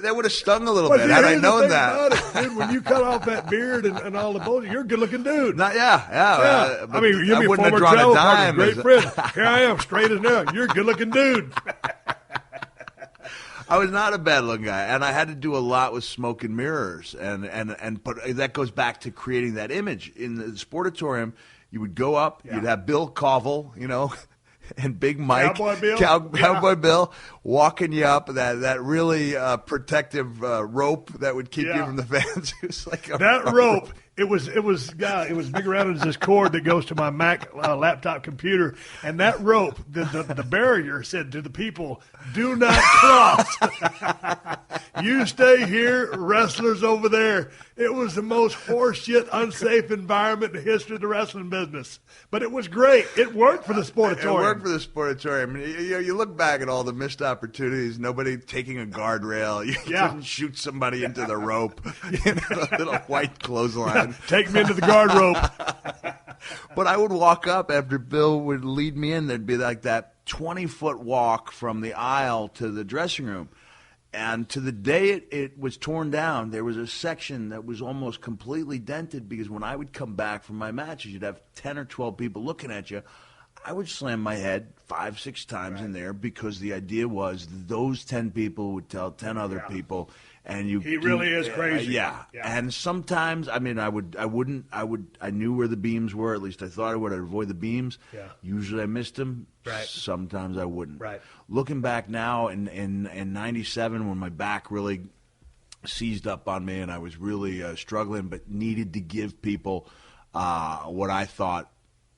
That would have stung a little bit had I known that. It, dude, when you cut off that beard and all the bullshit, you're a good-looking dude. Yeah. I mean, you're a former travel partner, great friend. Here I am, straight as now. You're a good-looking dude. I was not a bad-looking guy, and I had to do a lot with smoke and mirrors, but that goes back to creating that image. In the Sportatorium, you would go up, you'd have Bill Koval, and Big Mike, Cowboy Bill, walking you up that really protective rope that would keep you from the fans. It was like that rope. It was big around as this cord that goes to my Mac laptop computer, and that rope, the barrier said to the people, "Do not cross. You stay here, wrestlers over there." It was the most horseshit, unsafe environment in the history of the wrestling business, but it was great. It worked for the Sportatorium. It worked for the Sportatorium. I mean, you look back at all the missed opportunities. Nobody taking a guardrail. You couldn't shoot somebody into the rope. The little white clothesline. Take me into the guard rope. But I would walk up after Bill would lead me in. There'd be like that 20-foot walk from the aisle to the dressing room. And to the day it was torn down, there was a section that was almost completely dented, because when I would come back from my matches, you'd have 10 or 12 people looking at you. I would slam my head 5-6 times in there, because the idea was those 10 people would tell 10 other people. And he really is crazy. Yeah. And sometimes, I mean, I knew where the beams were. At least I thought I would. I'd avoid the beams. Yeah. Usually I missed them. Right. Sometimes I wouldn't. Right. Looking back now in 97, when my back really seized up on me and I was really struggling, but needed to give people what I thought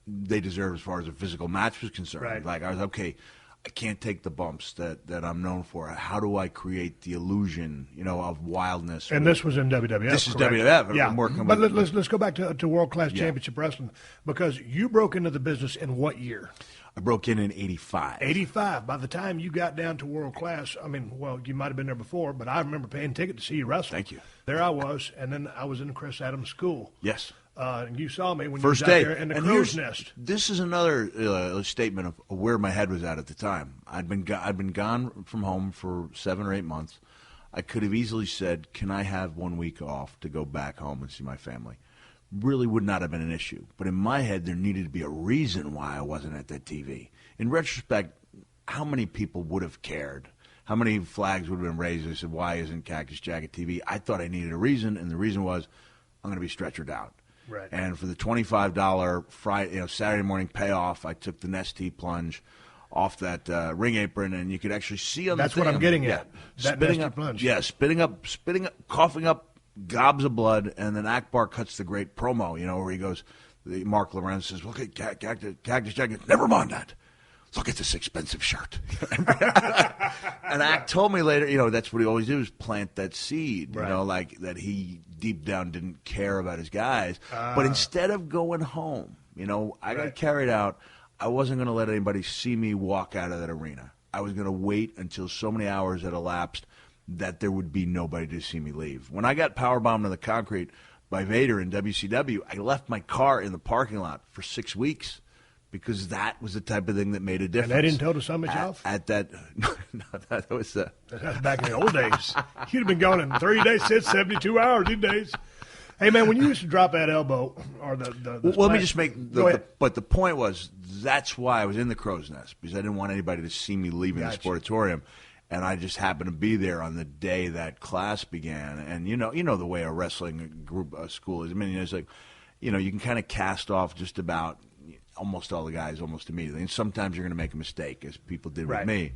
they deserved as far as a physical match was concerned. Right. Like, I was, okay, I can't take the bumps that I'm known for. How do I create the illusion, of wildness? And this was in WWF. This is WWF. Yeah. But let's go back to World Class Championship Wrestling, because you broke into the business in what year? I broke in 85. 85. By the time you got down to World Class, I mean, well, you might have been there before, but I remember paying a ticket to see you wrestle. Thank you. There I was, and then I was in Chris Adams' school. Yes. And you saw me when First you was out there in the crow's nest. This is another statement of where my head was at the time. I'd been gone from home for 7 or 8 months. I could have easily said, "Can I have 1 week off to go back home and see my family?" Really would not have been an issue. But in my head, there needed to be a reason why I wasn't at that TV. In retrospect, how many people would have cared? How many flags would have been raised? I said, "Why isn't Cactus Jack at TV?" I thought I needed a reason, and the reason was, I'm going to be stretchered out. Right. And for the $25 Friday, Saturday morning payoff, I took the Nestea plunge off that ring apron, and you could actually see on That's the thing. That's what I'm getting at. That spitting up plunge. Yeah, spitting up, coughing up gobs of blood, and then Akbar cuts the great promo, where he goes, Mark Lorenz says, "Look at Cactus Jack." Never mind that. look at this expensive shirt. And Ack told me later, that's what he always did, was plant that seed, like that he deep down didn't care about his guys. But instead of going home, I got carried out. I wasn't going to let anybody see me walk out of that arena. I was going to wait until so many hours had elapsed that there would be nobody to see me leave. When I got powerbombed in the concrete by Vader in WCW, I left my car in the parking lot for 6 weeks. Because that was the type of thing that made a difference. And they didn't tell the summit off? At that, no, that was... That's back in the old days. You'd have been gone in 3 days, 72 hours these days. Hey, man, when you used to drop that elbow or the well, let me just make... But the point was, that's why I was in the crow's nest, because I didn't want anybody to see me leaving the Sportatorium. And I just happened to be there on the day that class began. And you know the way a wrestling group school is. I mean, it's like, you can kind of cast off just about... almost all the guys almost immediately. And sometimes you're going to make a mistake, as people did with me.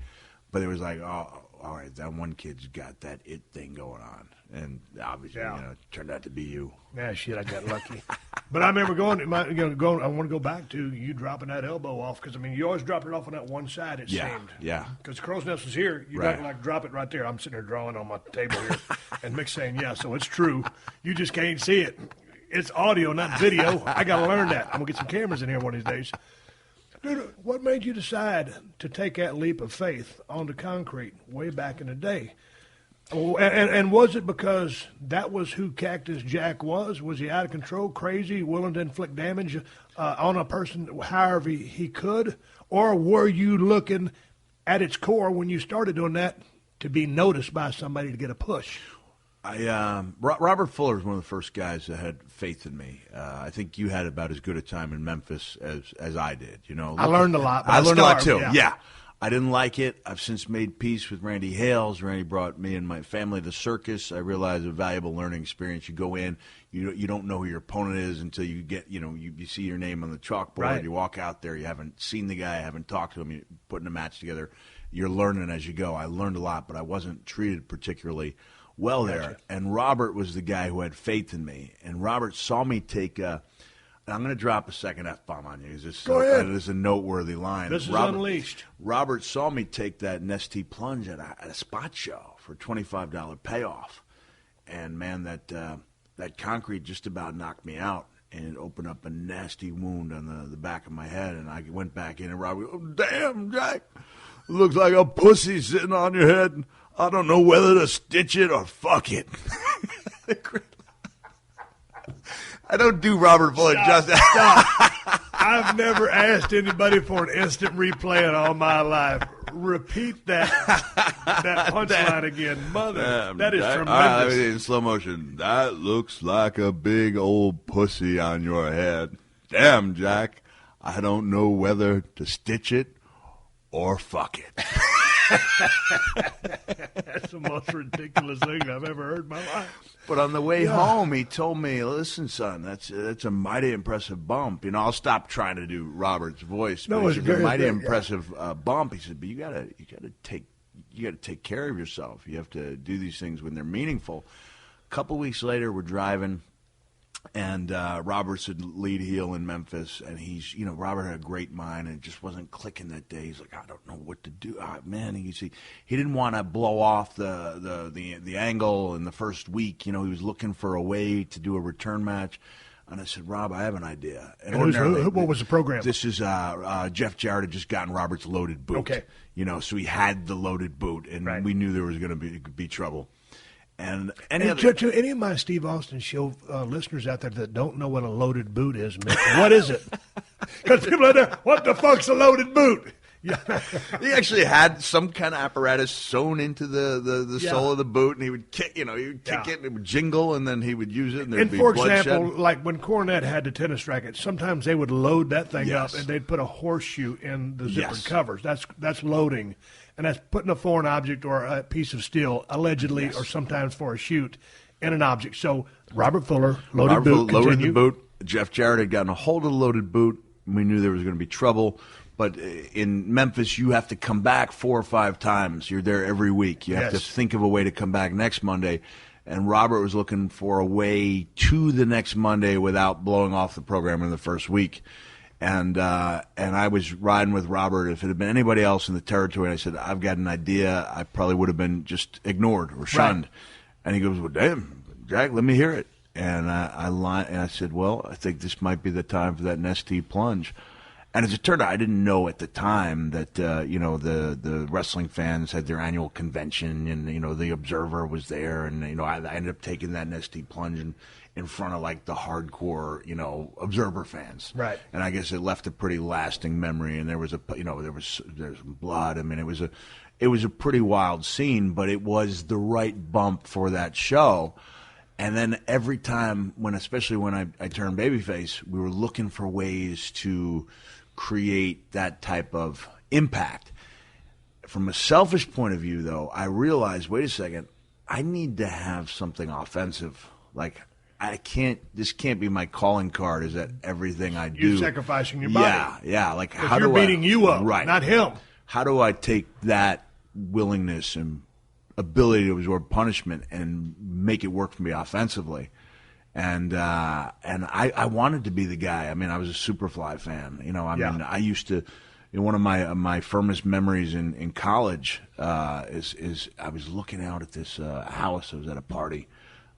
But it was like, oh, all right, that one kid's got that it thing going on. And obviously, it turned out to be you. Yeah, shit, I got lucky. But I remember going, I want to go back to you dropping that elbow off, because, you always dropped it off on that one side, it seemed. Yeah. Because Crow's Nest was here. You don't drop it right there. I'm sitting there drawing on my table here. And Mick's saying, yeah, so it's true. You just can't see it. It's audio, not video. I got to learn that. I'm going to get some cameras in here one of these days. Dude, what made you decide to take that leap of faith onto concrete way back in the day? And was it because that was who Cactus Jack was? Was he out of control, crazy, willing to inflict damage on a person however he could? Or were you looking at its core when you started doing that to be noticed by somebody to get a push? Robert Fuller was one of the first guys that had faith in me. I think you had about as good a time in Memphis as I did. I learned a lot. I learned a lot too. Yeah. I didn't like it. I've since made peace with Randy Hales. Randy brought me and my family to the circus. I realized a valuable learning experience. You go in, you don't know who your opponent is until you get, you see your name on the chalkboard. Right. You walk out there, you haven't seen the guy, haven't talked to him, you're putting a match together. You're learning as you go. I learned a lot, but I wasn't treated particularly well there. And Robert was the guy who had faith in me. And Robert saw me take I'm going to drop a second F-bomb on you. Go ahead. It is a noteworthy line. This is unleashed. Robert saw me take that Nestea plunge at a spot show for a $25 payoff. And, man, that concrete just about knocked me out. And it opened up a nasty wound on the back of my head. And I went back in, and Robert goes, oh, damn, Jack. Looks like a pussy sitting on your head. I don't know whether to stitch it or fuck it. I don't do Robert Fuller justice. I've never asked anybody for an instant replay in all my life. Repeat that punchline again. Mother, that is tremendous. In slow motion. That looks like a big old pussy on your head. Damn, Jack. I don't know whether to stitch it or fuck it. That's the most ridiculous thing I've ever heard in my life. But on the way home, he told me, listen, son, that's a mighty impressive bump. I'll stop trying to do Robert's voice. No, it's a mighty impressive bump. He said, but you gotta take care of yourself. You have to do these things when they're meaningful. A couple weeks later, we're driving, and Robert's a lead heel in Memphis, and Robert had a great mind, and it just wasn't clicking that day. He's like, I don't know what to do. Man, he didn't want to blow off the angle in the first week. He was looking for a way to do a return match. And I said, Rob, I have an idea. And what was the program? This is Jeff Jarrett had just gotten Robert's loaded boot. Okay. So he had the loaded boot, and we knew there was going to be trouble. And to any of my Steve Austin show listeners out there that don't know what a loaded boot is, Mick, what is it? Because people out there, what the fuck's a loaded boot? He actually had some kind of apparatus sewn into the sole of the boot, and he would kick, it, and it would jingle, and then he would use it, and there'd be for bloodshed. example, like when Cornette had the tennis racket, sometimes they would load that thing up, and they'd put a horseshoe in the zippered covers. That's loading. And that's putting a foreign object or a piece of steel, allegedly, or sometimes for a shoot, in an object. So Robert Fuller, loaded the boot. Jeff Jarrett had gotten a hold of the loaded boot. We knew there was going to be trouble. But in Memphis, you have to come back 4 or 5 times. You're there every week. You have to think of a way to come back next Monday. And Robert was looking for a way to the next Monday without blowing off the program in the first week. And I was riding with Robert. If it had been anybody else in the territory, I said, I've got an idea, I probably would have been just ignored or shunned. Right. And he goes, well, damn, Jack, let me hear it. And I said, well, I think this might be the time for that nasty plunge. And as it turned out, I didn't know at the time that, the wrestling fans had their annual convention and, the Observer was there. And, I ended up taking that nasty plunge in front of like the hardcore, Observer fans. Right. And I guess it left a pretty lasting memory. And there was there's blood. I mean, it was a pretty wild scene, but it was the right bump for that show. And then every time especially when I turned babyface, we were looking for ways to create that type of impact. From a selfish point of view, though, I realized, wait a second, I need to have something offensive. Like, this can't be my calling card, is that everything I do. You're sacrificing your body. Yeah. Like, how you're beating you up, right? Not him. How do I take that willingness and ability to absorb punishment and make it work for me offensively? And I wanted to be the guy. I mean, I was a Superfly fan. I used to. One of my firmest memories in college is I was looking out at this house. I was at a party,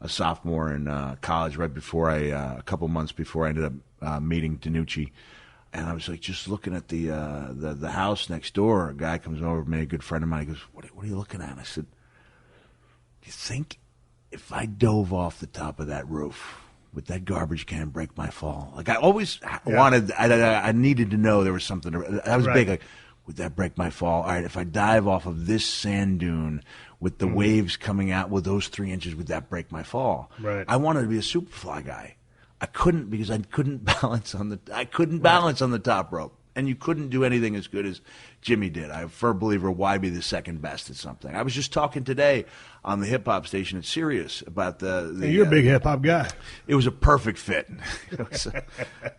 a sophomore in college, right before a couple months before I ended up meeting DiNucci. And I was like just looking at the house next door. A guy comes over to me, a good friend of mine. He goes, "What are you looking at?" And I said, "Do you think if I dove off the top of that roof, would that garbage can break my fall?" Like, I always wanted, I needed to know there was something. I was big, like, would that break my fall? All right, if I dive off of this sand dune with the waves coming out with those 3 inches, would that break my fall? Right. I wanted to be a Superfly guy. I couldn't, because I couldn't balance on the top rope. And you couldn't do anything as good as Jimmy did. I'm a firm believer, why be the second best at something? I was just talking today on the hip-hop station at Sirius about you're a big hip-hop guy. It was a perfect fit. It was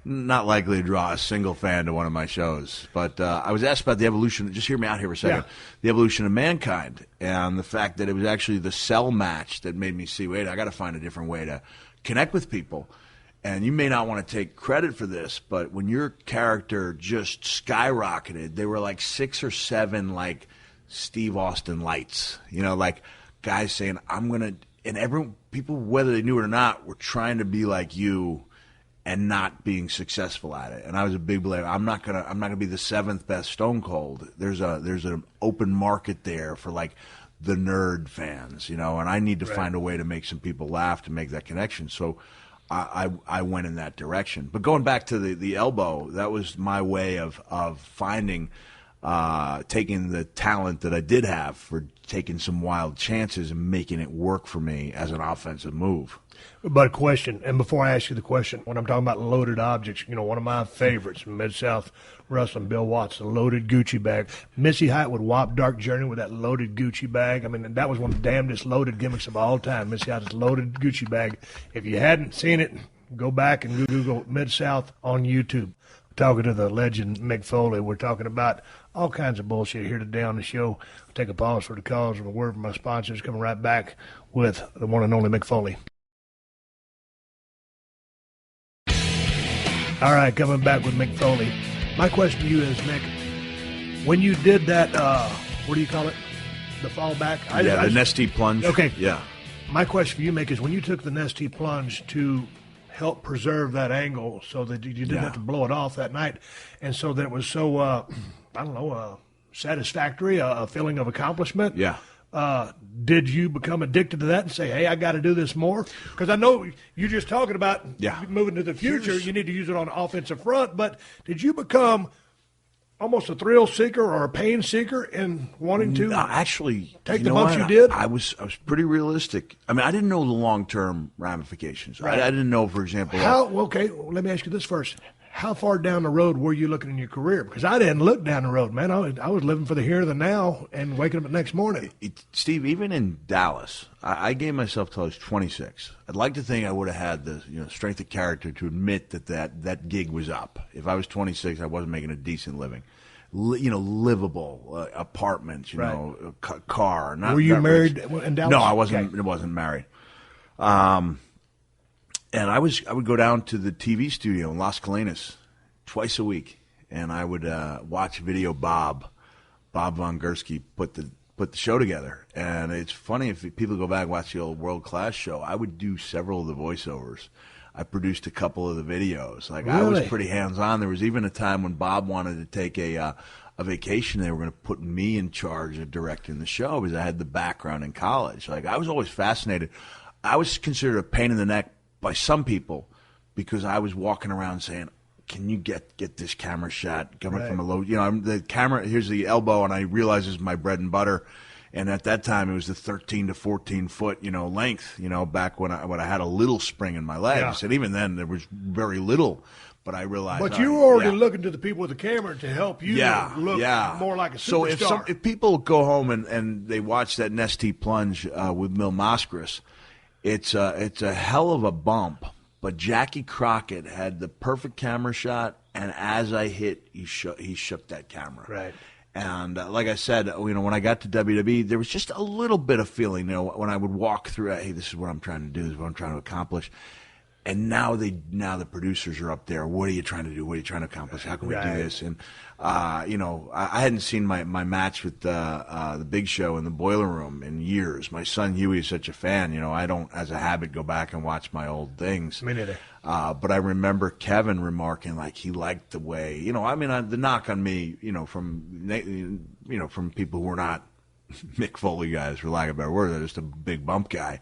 not likely to draw a single fan to one of my shows. But I was asked about the evolution. Just hear me out here for a second. Yeah. The evolution of mankind and the fact that it was actually the cell match that made me see, wait, I got to find a different way to connect with people. And you may not want to take credit for this, but when your character just skyrocketed, there were like 6 or 7 like Steve Austin lights, like guys saying, I'm going to, and people, whether they knew it or not, were trying to be like you and not being successful at it. And I was a big believer. I'm not gonna be the 7th best Stone Cold. There's an open market there for like the nerd fans, and I need to find a way to make some people laugh to make that connection. So I went in that direction. But going back to the elbow, that was my way of finding, taking the talent that I did have for taking some wild chances and making it work for me as an offensive move. But a question, and before I ask you the question, when I'm talking about loaded objects, one of my favorites from Mid-South Wrestling, Bill Watts, the loaded Gucci bag. Missy Hyatt would whop Dark Journey with that loaded Gucci bag. I mean, that was one of the damnedest loaded gimmicks of all time, Missy Hyatt's loaded Gucci bag. If you hadn't seen it, go back and Google Mid-South on YouTube. Talking to the legend Mick Foley. We're talking about all kinds of bullshit here today on the show. I'll take a pause for the calls and a word from my sponsors. Coming right back with the one and only Mick Foley. All right, coming back with Mick Foley. My question to you is, Mick, when you did that, what do you call it? The fallback? The Nestea plunge. Okay. Yeah. My question for you, Mick, is when you took the Nestea plunge to help preserve that angle so that you didn't have to blow it off that night, and so that it was so, satisfactory, a feeling of accomplishment. Yeah. Did you become addicted to that and say, hey, I got to do this more? Because I know you're just talking about moving to the future. You need to use it on the offensive front. But did you become almost a thrill seeker or a pain seeker in wanting to actually take the bumps you did? I was pretty realistic. I mean, I didn't know the long-term ramifications. Right. I didn't know, for example. Let me ask you this first. How far down the road were you looking in your career? Because I didn't look down the road, man. I was living for the here and the now and waking up the next morning. Steve, even in Dallas, I gave myself till I was 26. I'd like to think I would have had the strength of character to admit that gig was up. If I was 26, I wasn't making a decent living. Livable apartments, car. Were you married in Dallas? No, I wasn't. Okay. I wasn't married. And I would go down to the TV studio in Las Colinas twice a week, and I would watch Video Bob Von Gursky put the show together. And it's funny, if people go back and watch the old World Class show, I would do several of the voiceovers. I produced a couple of the videos. Like, really? I was pretty hands-on. There was even a time when Bob wanted to take a vacation. They were going to put me in charge of directing the show because I had the background in college. Like, I was always fascinated. I was considered a pain in the neck by some people because I was walking around saying, can you get this camera shot coming from a low, the camera, here's the elbow, and I realize this is my bread and butter. And at that time, it was the 13 to 14 foot, length, back when I had a little spring in my legs. Yeah. And even then, there was very little. But I realized. But you were already looking to the people with the camera to help you look more like a superstar. So if people go home and they watch that Nestea plunge with Mil Mascaras, it's a hell of a bump. But Jackie Crockett had the perfect camera shot, and as I hit, he shook that camera. Right. And like I said, when I got to WWE, there was just a little bit of feeling, when I would walk through, hey, this is what I'm trying to do, this is what I'm trying to accomplish. And now the producers are up there. What are you trying to do? What are you trying to accomplish? How can we do this? And I hadn't seen my match with the Big Show in the Boiler Room in years. My son Huey is such a fan. I don't, as a habit, go back and watch my old things. Me neither. But I remember Kevin remarking like he liked the way. The knock on me, from people who are not Mick Foley guys, for lack of a better word, they're just a big bump guy.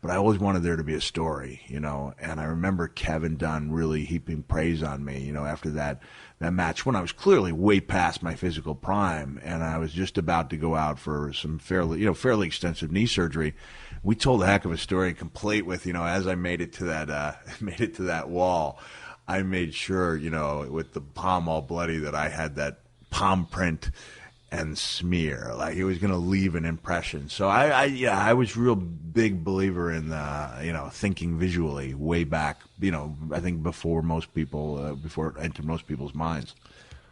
But I always wanted there to be a story, and I remember Kevin Dunn really heaping praise on me, after that match when I was clearly way past my physical prime, and I was just about to go out for some fairly extensive knee surgery. We told a heck of a story, complete with, as I made it to that wall, I made sure, with the palm all bloody, that I had that palm print and smear, like it was going to leave an impression. So I was real big believer in thinking visually way back. I think before it entered most people's minds.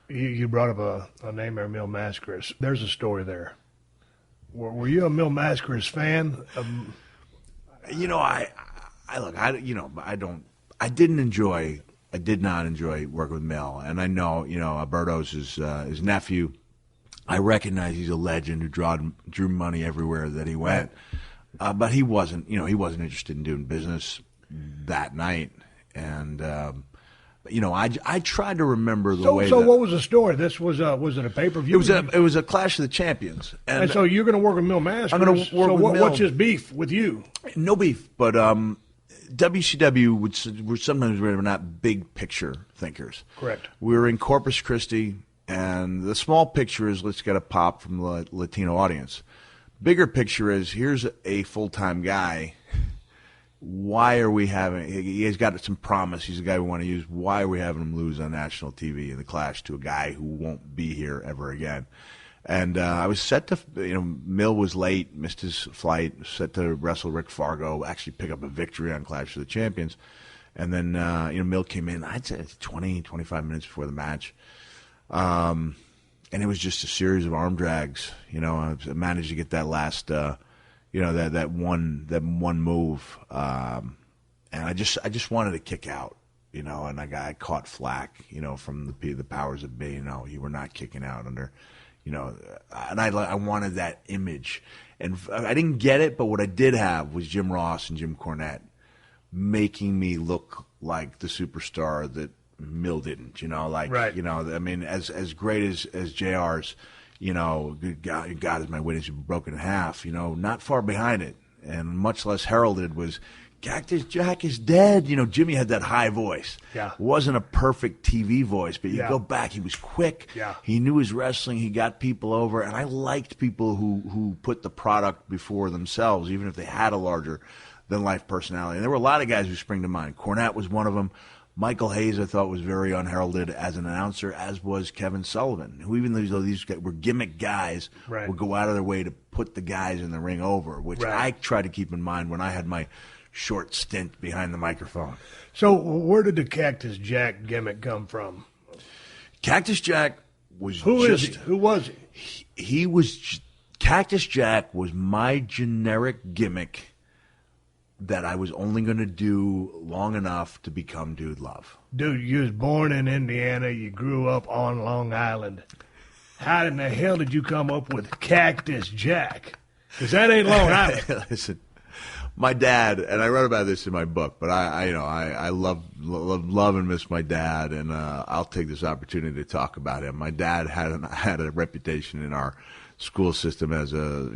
You brought up a name there, Mil Mascaras. There's a story there. Were you a Mil Mascaras fan? I did not enjoy working with Mil, and I know Alberto's his nephew. I recognize he's a legend who drew money everywhere that he went, but he wasn't interested in doing business that night. And I tried to remember the way. So what was the story? This was it a pay-per-view? It was a Clash of the Champions. And so you're going to work with Mil Mascaras. I'm going to work with Mil. What's his beef with you? No beef, but WCW were sometimes we were not big picture thinkers. Correct. We were in Corpus Christi. And the small picture is, let's get a pop from the Latino audience. Bigger picture is, here's a full-time guy. Why are we having – he's got some promise. He's a guy we want to use. Why are we having him lose on national TV in the Clash to a guy who won't be here ever again? And I was set to – Mil was late, missed his flight, set to wrestle Rick Fargo, actually pick up a victory on Clash of the Champions. And then, Mil came in, I'd say 20, 25 minutes before the match. And it was just a series of arm drags. I managed to get that last, that one move, and I just wanted to kick out, and I caught flack, from the powers that be. You were not kicking out under, and I wanted that image, and I didn't get it, but what I did have was Jim Ross and Jim Cornette making me look like the superstar that Mil didn't, right. I mean, as great as JR's, God is my witness, broken in half, not far behind it, and much less heralded was Cactus Jack is dead. Jimmy had that high voice. Yeah. It wasn't a perfect TV voice, but you go back, he was quick. Yeah. He knew his wrestling. He got people over, and I liked people who put the product before themselves, even if they had a larger than life personality. And there were a lot of guys who spring to mind. Cornette was one of them. Michael Hayes, I thought, was very unheralded as an announcer, as was Kevin Sullivan, who, even though these guys were gimmick guys, would go out of their way to put the guys in the ring over, which I tried to keep in mind when I had my short stint behind the microphone. So where did the Cactus Jack gimmick come from? Cactus Jack was Who was he? Cactus Jack was my generic gimmick that I was only going to do long enough to become Dude Love. Dude, you was born in Indiana. You grew up on Long Island. How in the hell did you come up with Cactus Jack? Because that ain't Long Island. Listen, my dad, and I wrote about this in my book, but I love and miss my dad, and I'll take this opportunity to talk about him. My dad had a reputation in our school system as a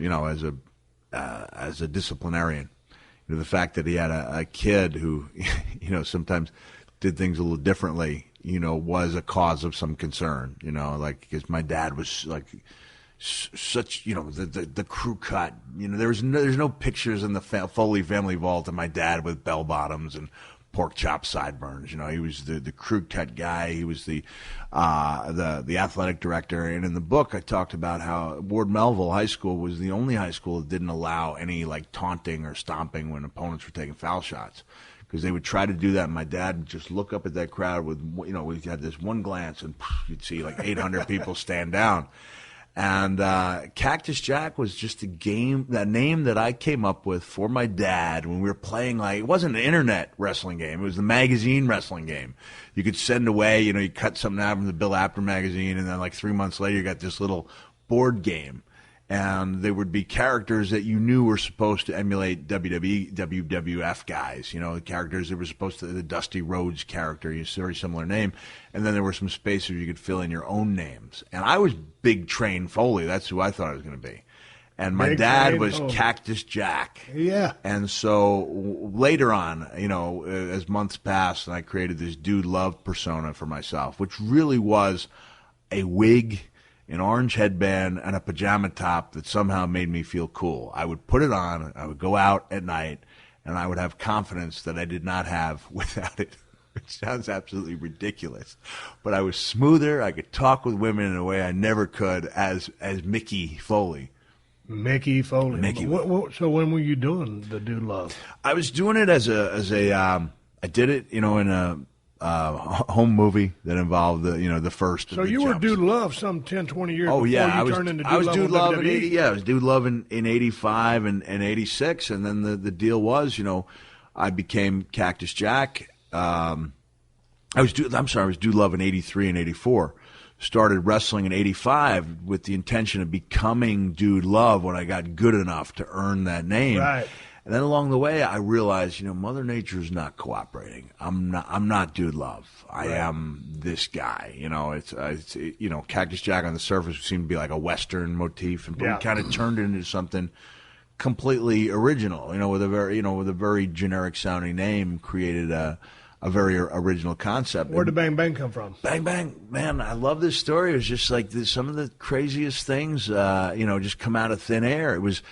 disciplinarian. You know, the fact that he had a kid who, sometimes did things a little differently, was a cause of some concern. Because my dad was like such, the crew cut. There's no pictures in the Foley family vault of my dad with bell bottoms and pork chop sideburns. He was the crew cut guy. He was the athletic director. And in the book, I talked about how Ward Melville High School was the only high school that didn't allow any taunting or stomping when opponents were taking foul shots, because they would try to do that. And my dad would just look up at that crowd with, we had this one glance, and you'd see 800 people stand down. And Cactus Jack was just that name that I came up with for my dad when we were playing. It wasn't an internet wrestling game; it was the magazine wrestling game. You could send away, you cut something out from the Bill Apter magazine, and then 3 months later, you got this little board game, and there would be characters that you knew were supposed to emulate WWE, WWF guys. The characters that were supposed to, the Dusty Rhodes character, a very similar name. And then there were some spaces you could fill in your own names. And I was Big Train Foley. That's who I thought I was going to be. And my dad was Cactus Jack. Yeah. And so later on, as months passed, and I created this Dude Love persona for myself, which really was a wig, an orange headband, and a pajama top that somehow made me feel cool. I would put it on, I would go out at night, and I would have confidence that I did not have without it. It sounds absolutely ridiculous. But I was smoother. I could talk with women in a way I never could as Mickey Foley. Mickey Foley. So when were you doing the Dude Love? I was doing it I did it, in a home movie that involved the first. So you were Dude Love some 10, 20 years before you turned into Dude Love. I was Dude Love in WWE. I was Dude Love in 85 and 86, and then the deal was, I became Cactus Jack. I was Dude Love in 83 and 84. Started wrestling in 85 with the intention of becoming Dude Love when I got good enough to earn that name. Right. And then along the way, I realized, Mother Nature is not cooperating. I'm not Dude Love. I am this guy. It's Cactus Jack on the surface seemed to be like a Western motif, and we kind of turned it into something completely original. With a very generic sounding name, created a very original concept. Where did Bang Bang come from? Bang Bang, man, I love this story. It was just some of the craziest things, just come out of thin air. It was.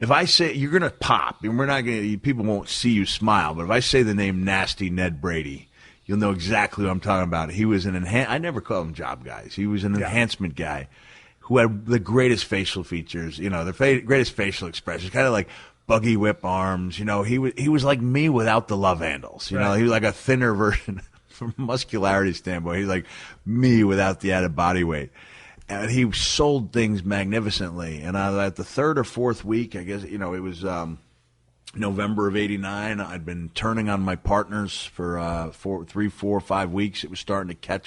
If I say you're going to pop, and people won't see you smile, but if I say the name Nasty Ned Brady, you'll know exactly what I'm talking about. He was I never call him job guys. He was an enhancement guy who had the greatest facial features, the greatest facial expressions, kind of like buggy whip arms. He was like me without the love handles. He was like a thinner version from a muscularity standpoint. He's like me without the added body weight. And he sold things magnificently. And at the third or fourth week, I guess, it was November of 89. I'd been turning on my partners for 3, 4, 5 weeks. It was starting to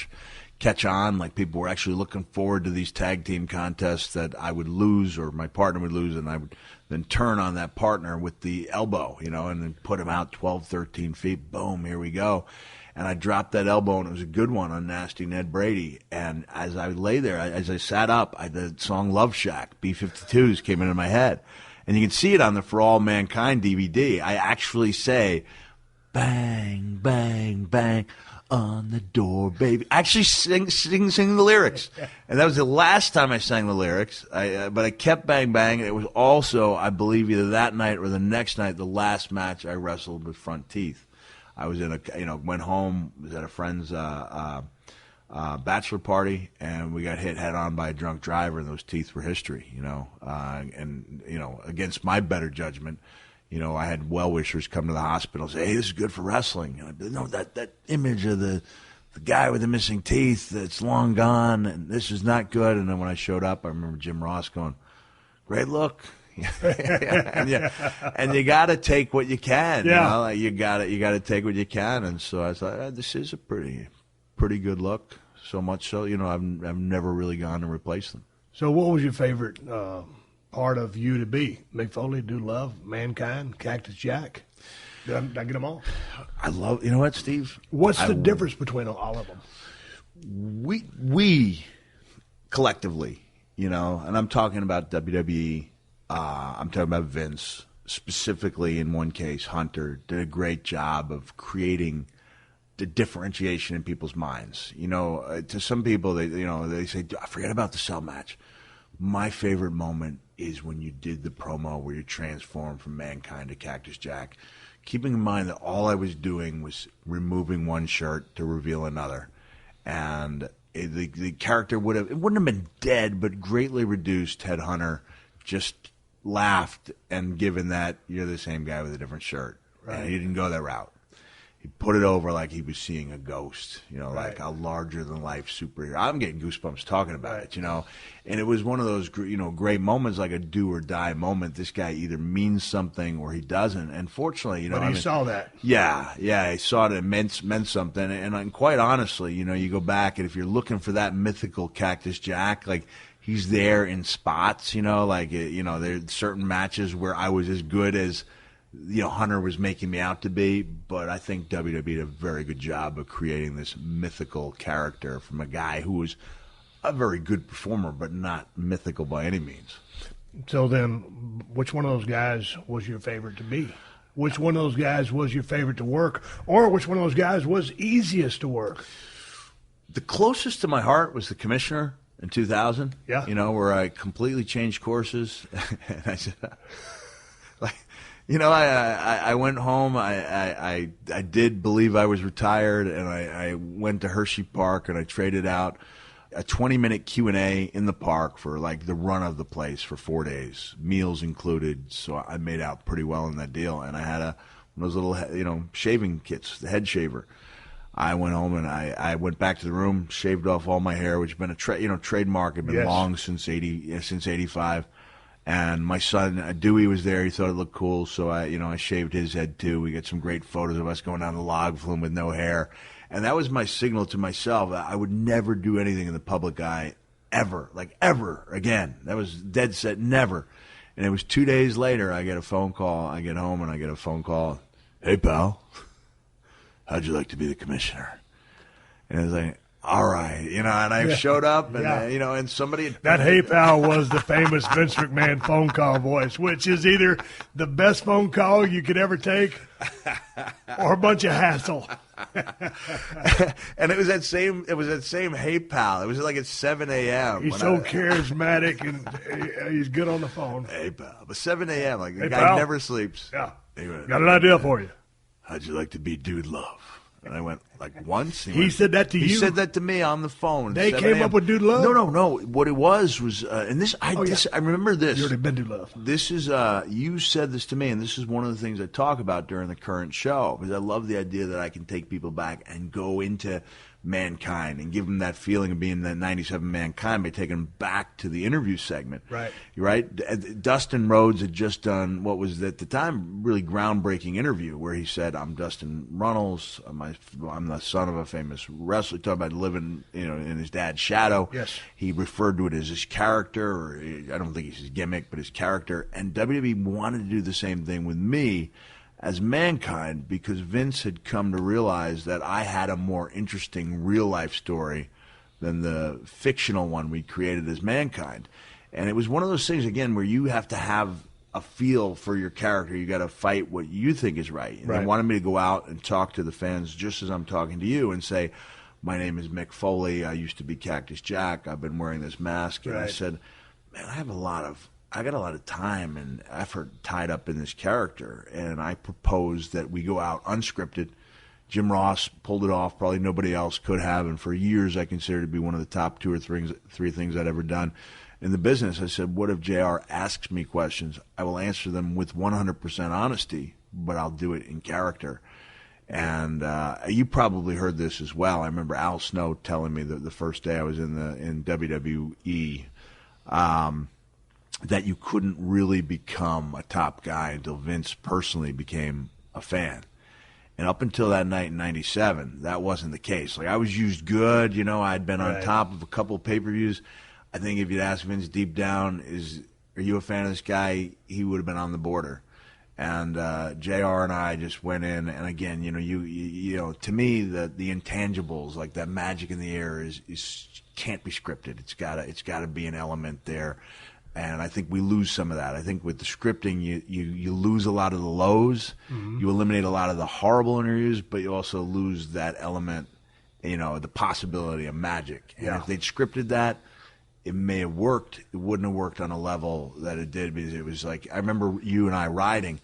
catch on. Like, people were actually looking forward to these tag team contests that I would lose or my partner would lose, and I would then turn on that partner with the elbow, and then put him out 12, 13 feet. Boom, here we go. And I dropped that elbow, and it was a good one on Nasty Ned Brady. And as I lay there, as I sat up, the song Love Shack, B-52s, came into my head. And you can see it on the For All Mankind DVD. I actually say, bang, bang, bang, on the door, baby. I actually sing the lyrics. And that was the last time I sang the lyrics. But I kept bang, bang. It was also, I believe, either that night or the next night, the last match I wrestled with front teeth. I was went home, was at a friend's bachelor party, and we got hit head on by a drunk driver, and those teeth were history, against my better judgment, I had well-wishers come to the hospital and say, hey, this is good for wrestling. And I'd be, no, that image of the guy with the missing teeth that's long gone, and this is not good. And then when I showed up, I remember Jim Ross going, great look. and you got to take what you can. Yeah. You know? Like you got to take what you can. And so I thought, this is a pretty good look. So much so, I've never really gone to replace them. So what was your favorite part of you to be? Mick Foley, Dude Love, Mankind, Cactus Jack? Did I get them all? I love, you know what, Steve? What's the difference between all of them? We collectively, and I'm talking about WWE, I'm talking about Vince, specifically in one case, Hunter, did a great job of creating the differentiation in people's minds. To some people, they say, forget about the cell match. My favorite moment is when you did the promo where you transformed from Mankind to Cactus Jack, keeping in mind that all I was doing was removing one shirt to reveal another. And the character wouldn't have been dead, but greatly reduced had Hunter just laughed and given that you're the same guy with a different shirt. Right. And he didn't go that route. He put it over like he was seeing a ghost, like a larger-than-life superhero. I'm getting goosebumps talking about it, And it was one of those, great moments, like a do-or-die moment. This guy either means something or he doesn't. And fortunately, But he saw that. Yeah, he saw it. It meant something. And quite honestly, you go back, and if you're looking for that mythical Cactus Jack, like, he's there in spots, there's certain matches where I was as good as Hunter was making me out to be, but I think WWE did a very good job of creating this mythical character from a guy who was a very good performer, but not mythical by any means. So then, which one of those guys was your favorite to be? Which one of those guys was your favorite to work? Or which one of those guys was easiest to work? The closest to my heart was the Commissioner in 2000. Yeah. Where I completely changed courses. And I said, I went home. I did believe I was retired, and I went to Hershey Park, and I traded out a 20-minute Q&A in the park for like the run of the place for 4 days, meals included. So I made out pretty well in that deal, and I had one of those little shaving kits, the head shaver. I went home and I went back to the room, shaved off all my hair, which had been a trademark, had been long since '85. And my son, Dewey, was there. He thought it looked cool, so I shaved his head too. We got some great photos of us going down the log flume with no hair. And that was my signal to myself. I would never do anything in the public eye ever again. That was dead set, never. And it was 2 days later, I get a phone call. I get home and I get a phone call. Hey, pal, how'd you like to be the Commissioner? And I was like, all right, and I showed up, and and somebody that "Hey pal" was the famous Vince McMahon phone call voice, which is either the best phone call you could ever take, or a bunch of hassle. And it was that same "Hey pal." It was like at 7 a.m. He's so charismatic, and he's good on the phone. Hey pal, but 7 a.m. like the hey, guy pal. never sleeps. Yeah, anyway, got an idea for you. How'd you like to be Dude Love? And I went, like, once. He said that to you? He said that to me on the phone. They came up with Dude Love? No. What it was, and this, I remember this. You already been Dude Love. This is, you said this to me, and this is one of the things I talk about during the current show, because I love the idea that I can take people back and go into Mankind and give them that feeling of being that 97 Mankind by taking them back to the interview segment. Right? Dustin Rhodes had just done what was at the time really groundbreaking interview where he said, I'm Dustin Runnels, I'm the son of a famous wrestler, talking about living in his dad's shadow. Yes. He referred to it as his character, or I don't think it's his gimmick, but his character. And WWE wanted to do the same thing with me as Mankind, because Vince had come to realize that I had a more interesting real-life story than the fictional one we created as Mankind. And it was one of those things, again, where you have to have a feel for your character. You got to fight what you think is right. And they wanted me to go out and talk to the fans just as I'm talking to you and say, my name is Mick Foley. I used to be Cactus Jack. I've been wearing this mask. And I said, man, I got a lot of time and effort tied up in this character, and I proposed that we go out unscripted. Jim Ross pulled it off. Probably nobody else could have, and for years I considered it to be one of the top two or three things I'd ever done in the business. I said, what if JR asks me questions? I will answer them with 100% honesty, but I'll do it in character. And you probably heard this as well. I remember Al Snow telling me that the first day I was in WWE, that you couldn't really become a top guy until Vince personally became a fan. And up until that night in 97, that wasn't the case. Like, I was used good, you know, I'd been on top of a couple of pay-per-views. I think if you'd ask Vince deep down, are you a fan of this guy, he would have been on the border. And JR and I just went in, and again, you know, to me, the intangibles, like that magic in the air, is can't be scripted. It's gotta be an element there. And I think we lose some of that. I think with the scripting, you lose a lot of the lows. Mm-hmm. You eliminate a lot of the horrible interviews, but you also lose that element, you know, the possibility of magic. And if they'd scripted that, it may have worked. It wouldn't have worked on a level that it did, because it was like, I remember you and I riding,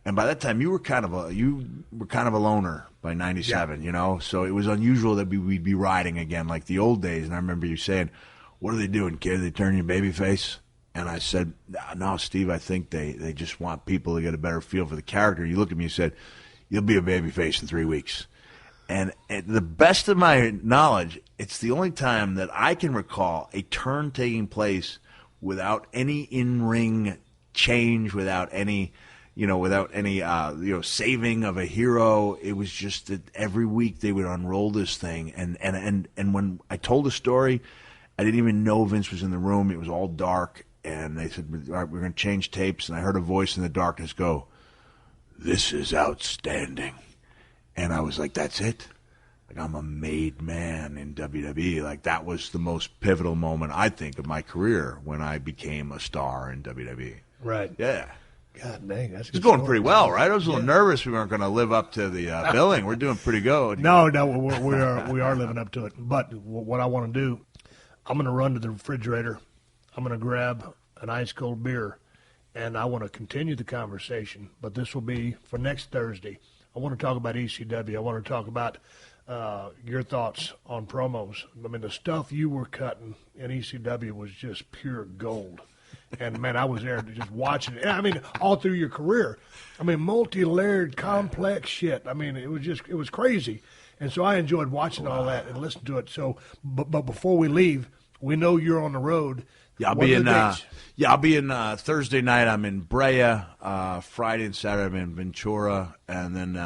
and by that time you were kind of a loner by 97, you know. So it was unusual that we'd be riding again like the old days. And I remember you saying, "What are they doing, kid? They turn you babyface?" And I said, "No, Steve, I think they just want people to get a better feel for the character." You looked at me and said, "You'll be a babyface in 3 weeks." And at the best of my knowledge, it's the only time that I can recall a turn taking place without any in-ring change, without any saving of a hero. It was just that every week they would unroll this thing. And when I told the story, I didn't even know Vince was in the room. It was all dark. And they said, "All right, we're going to change tapes." And I heard a voice in the darkness go, "This is outstanding." And I was like, that's it? Like, I'm a made man in WWE. Like, that was the most pivotal moment, I think, of my career when I became a star in WWE. Right. Yeah. God dang, that's it's going pretty well, right? I was a little nervous we weren't going to live up to the billing. We're doing pretty good. No, we are living up to it. But what I want to do, I'm going to run to the refrigerator. I'm going to grab an ice-cold beer, and I want to continue the conversation. But this will be for next Thursday. I want to talk about ECW. I want to talk about your thoughts on promos. I mean, the stuff you were cutting in ECW was just pure gold. And, man, I was there just watching it. I mean, all through your career. I mean, multi-layered, complex shit. I mean, it was crazy. And so I enjoyed watching all that and listening to it. So, but before we leave, we know you're on the road. Yeah, I'll be in Thursday night. I'm in Brea. Friday and Saturday I'm in Ventura, and then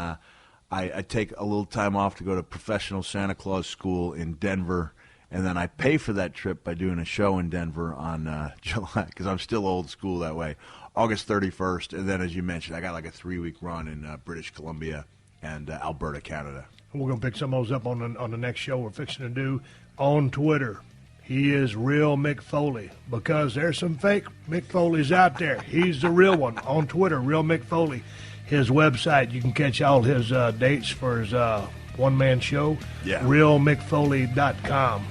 I take a little time off to go to professional Santa Claus school in Denver, and then I pay for that trip by doing a show in Denver on July, because I'm still old school that way, August 31st, and then, as you mentioned, I got like a 3-week run in British Columbia and Alberta, Canada. We're going to pick some of those up on the next show we're fixing to do on Twitter. He is real Mick Foley, because there's some fake Mick Foleys out there. He's the real one on Twitter, real Mick Foley. His website, you can catch all his dates for his one-man show, realmickfoley.com.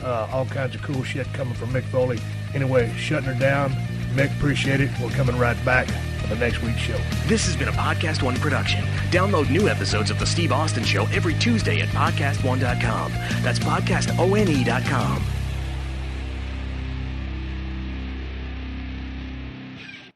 All kinds of cool shit coming from Mick Foley. Anyway, shutting her down. Mick, appreciate it. We're coming right back for the next week's show. This has been a Podcast One production. Download new episodes of The Steve Austin Show every Tuesday at PodcastOne.com. That's PodcastOne.com.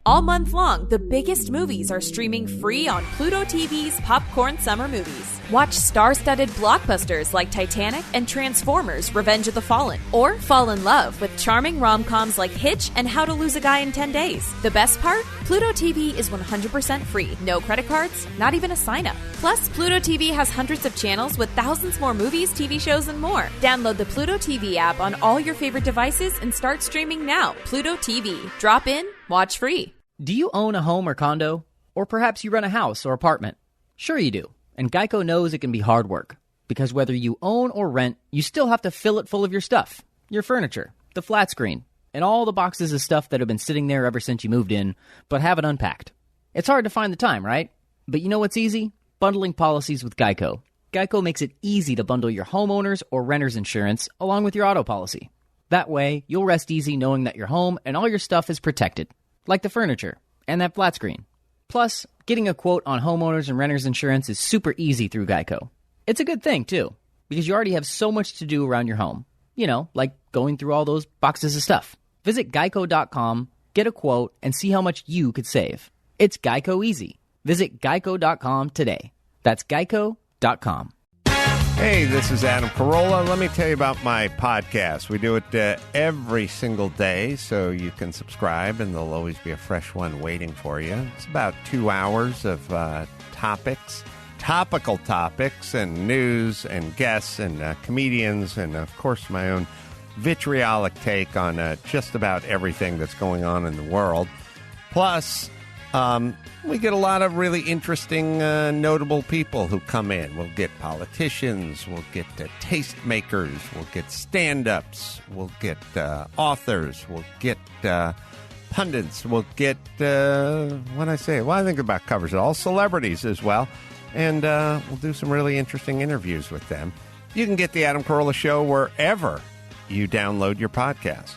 All month long, the biggest movies are streaming free on Pluto TV's Popcorn Summer Movies. Watch star-studded blockbusters like Titanic and Transformers: Revenge of the Fallen, or fall in love with charming rom-coms like Hitch and How to Lose a Guy in 10 Days. The best part? Pluto TV is 100% free. No credit cards, not even a sign-up. Plus, Pluto TV has hundreds of channels with thousands more movies, TV shows, and more. Download the Pluto TV app on all your favorite devices and start streaming now. Pluto TV. Drop in, watch free. Do you own a home or condo? Or perhaps you rent a house or apartment? Sure you do. And Geico knows it can be hard work. Because whether you own or rent, you still have to fill it full of your stuff. Your furniture, the flat screen, and all the boxes of stuff that have been sitting there ever since you moved in, but haven't unpacked. It's hard to find the time, right? But you know what's easy? Bundling policies with Geico. Geico makes it easy to bundle your homeowner's or renter's insurance along with your auto policy. That way, you'll rest easy knowing that your home and all your stuff is protected. Like the furniture and that flat screen. Plus, getting a quote on homeowners and renters insurance is super easy through Geico. It's a good thing, too, because you already have so much to do around your home. You know, like going through all those boxes of stuff. Visit geico.com, get a quote, and see how much you could save. It's Geico easy. Visit geico.com today. That's geico.com. Hey, this is Adam Carolla. Let me tell you about my podcast. We do it every single day, so you can subscribe, and there'll always be a fresh one waiting for you. It's about 2 hours of topical topics, and news, and guests, and comedians, and, of course, my own vitriolic take on just about everything that's going on in the world. Plus, we get a lot of really interesting, notable people who come in. We'll get politicians, we'll get tastemakers, we'll get stand-ups, we'll get authors, we'll get pundits, we'll get, I think about covers it all, celebrities as well. And we'll do some really interesting interviews with them. You can get The Adam Carolla Show wherever you download your podcast.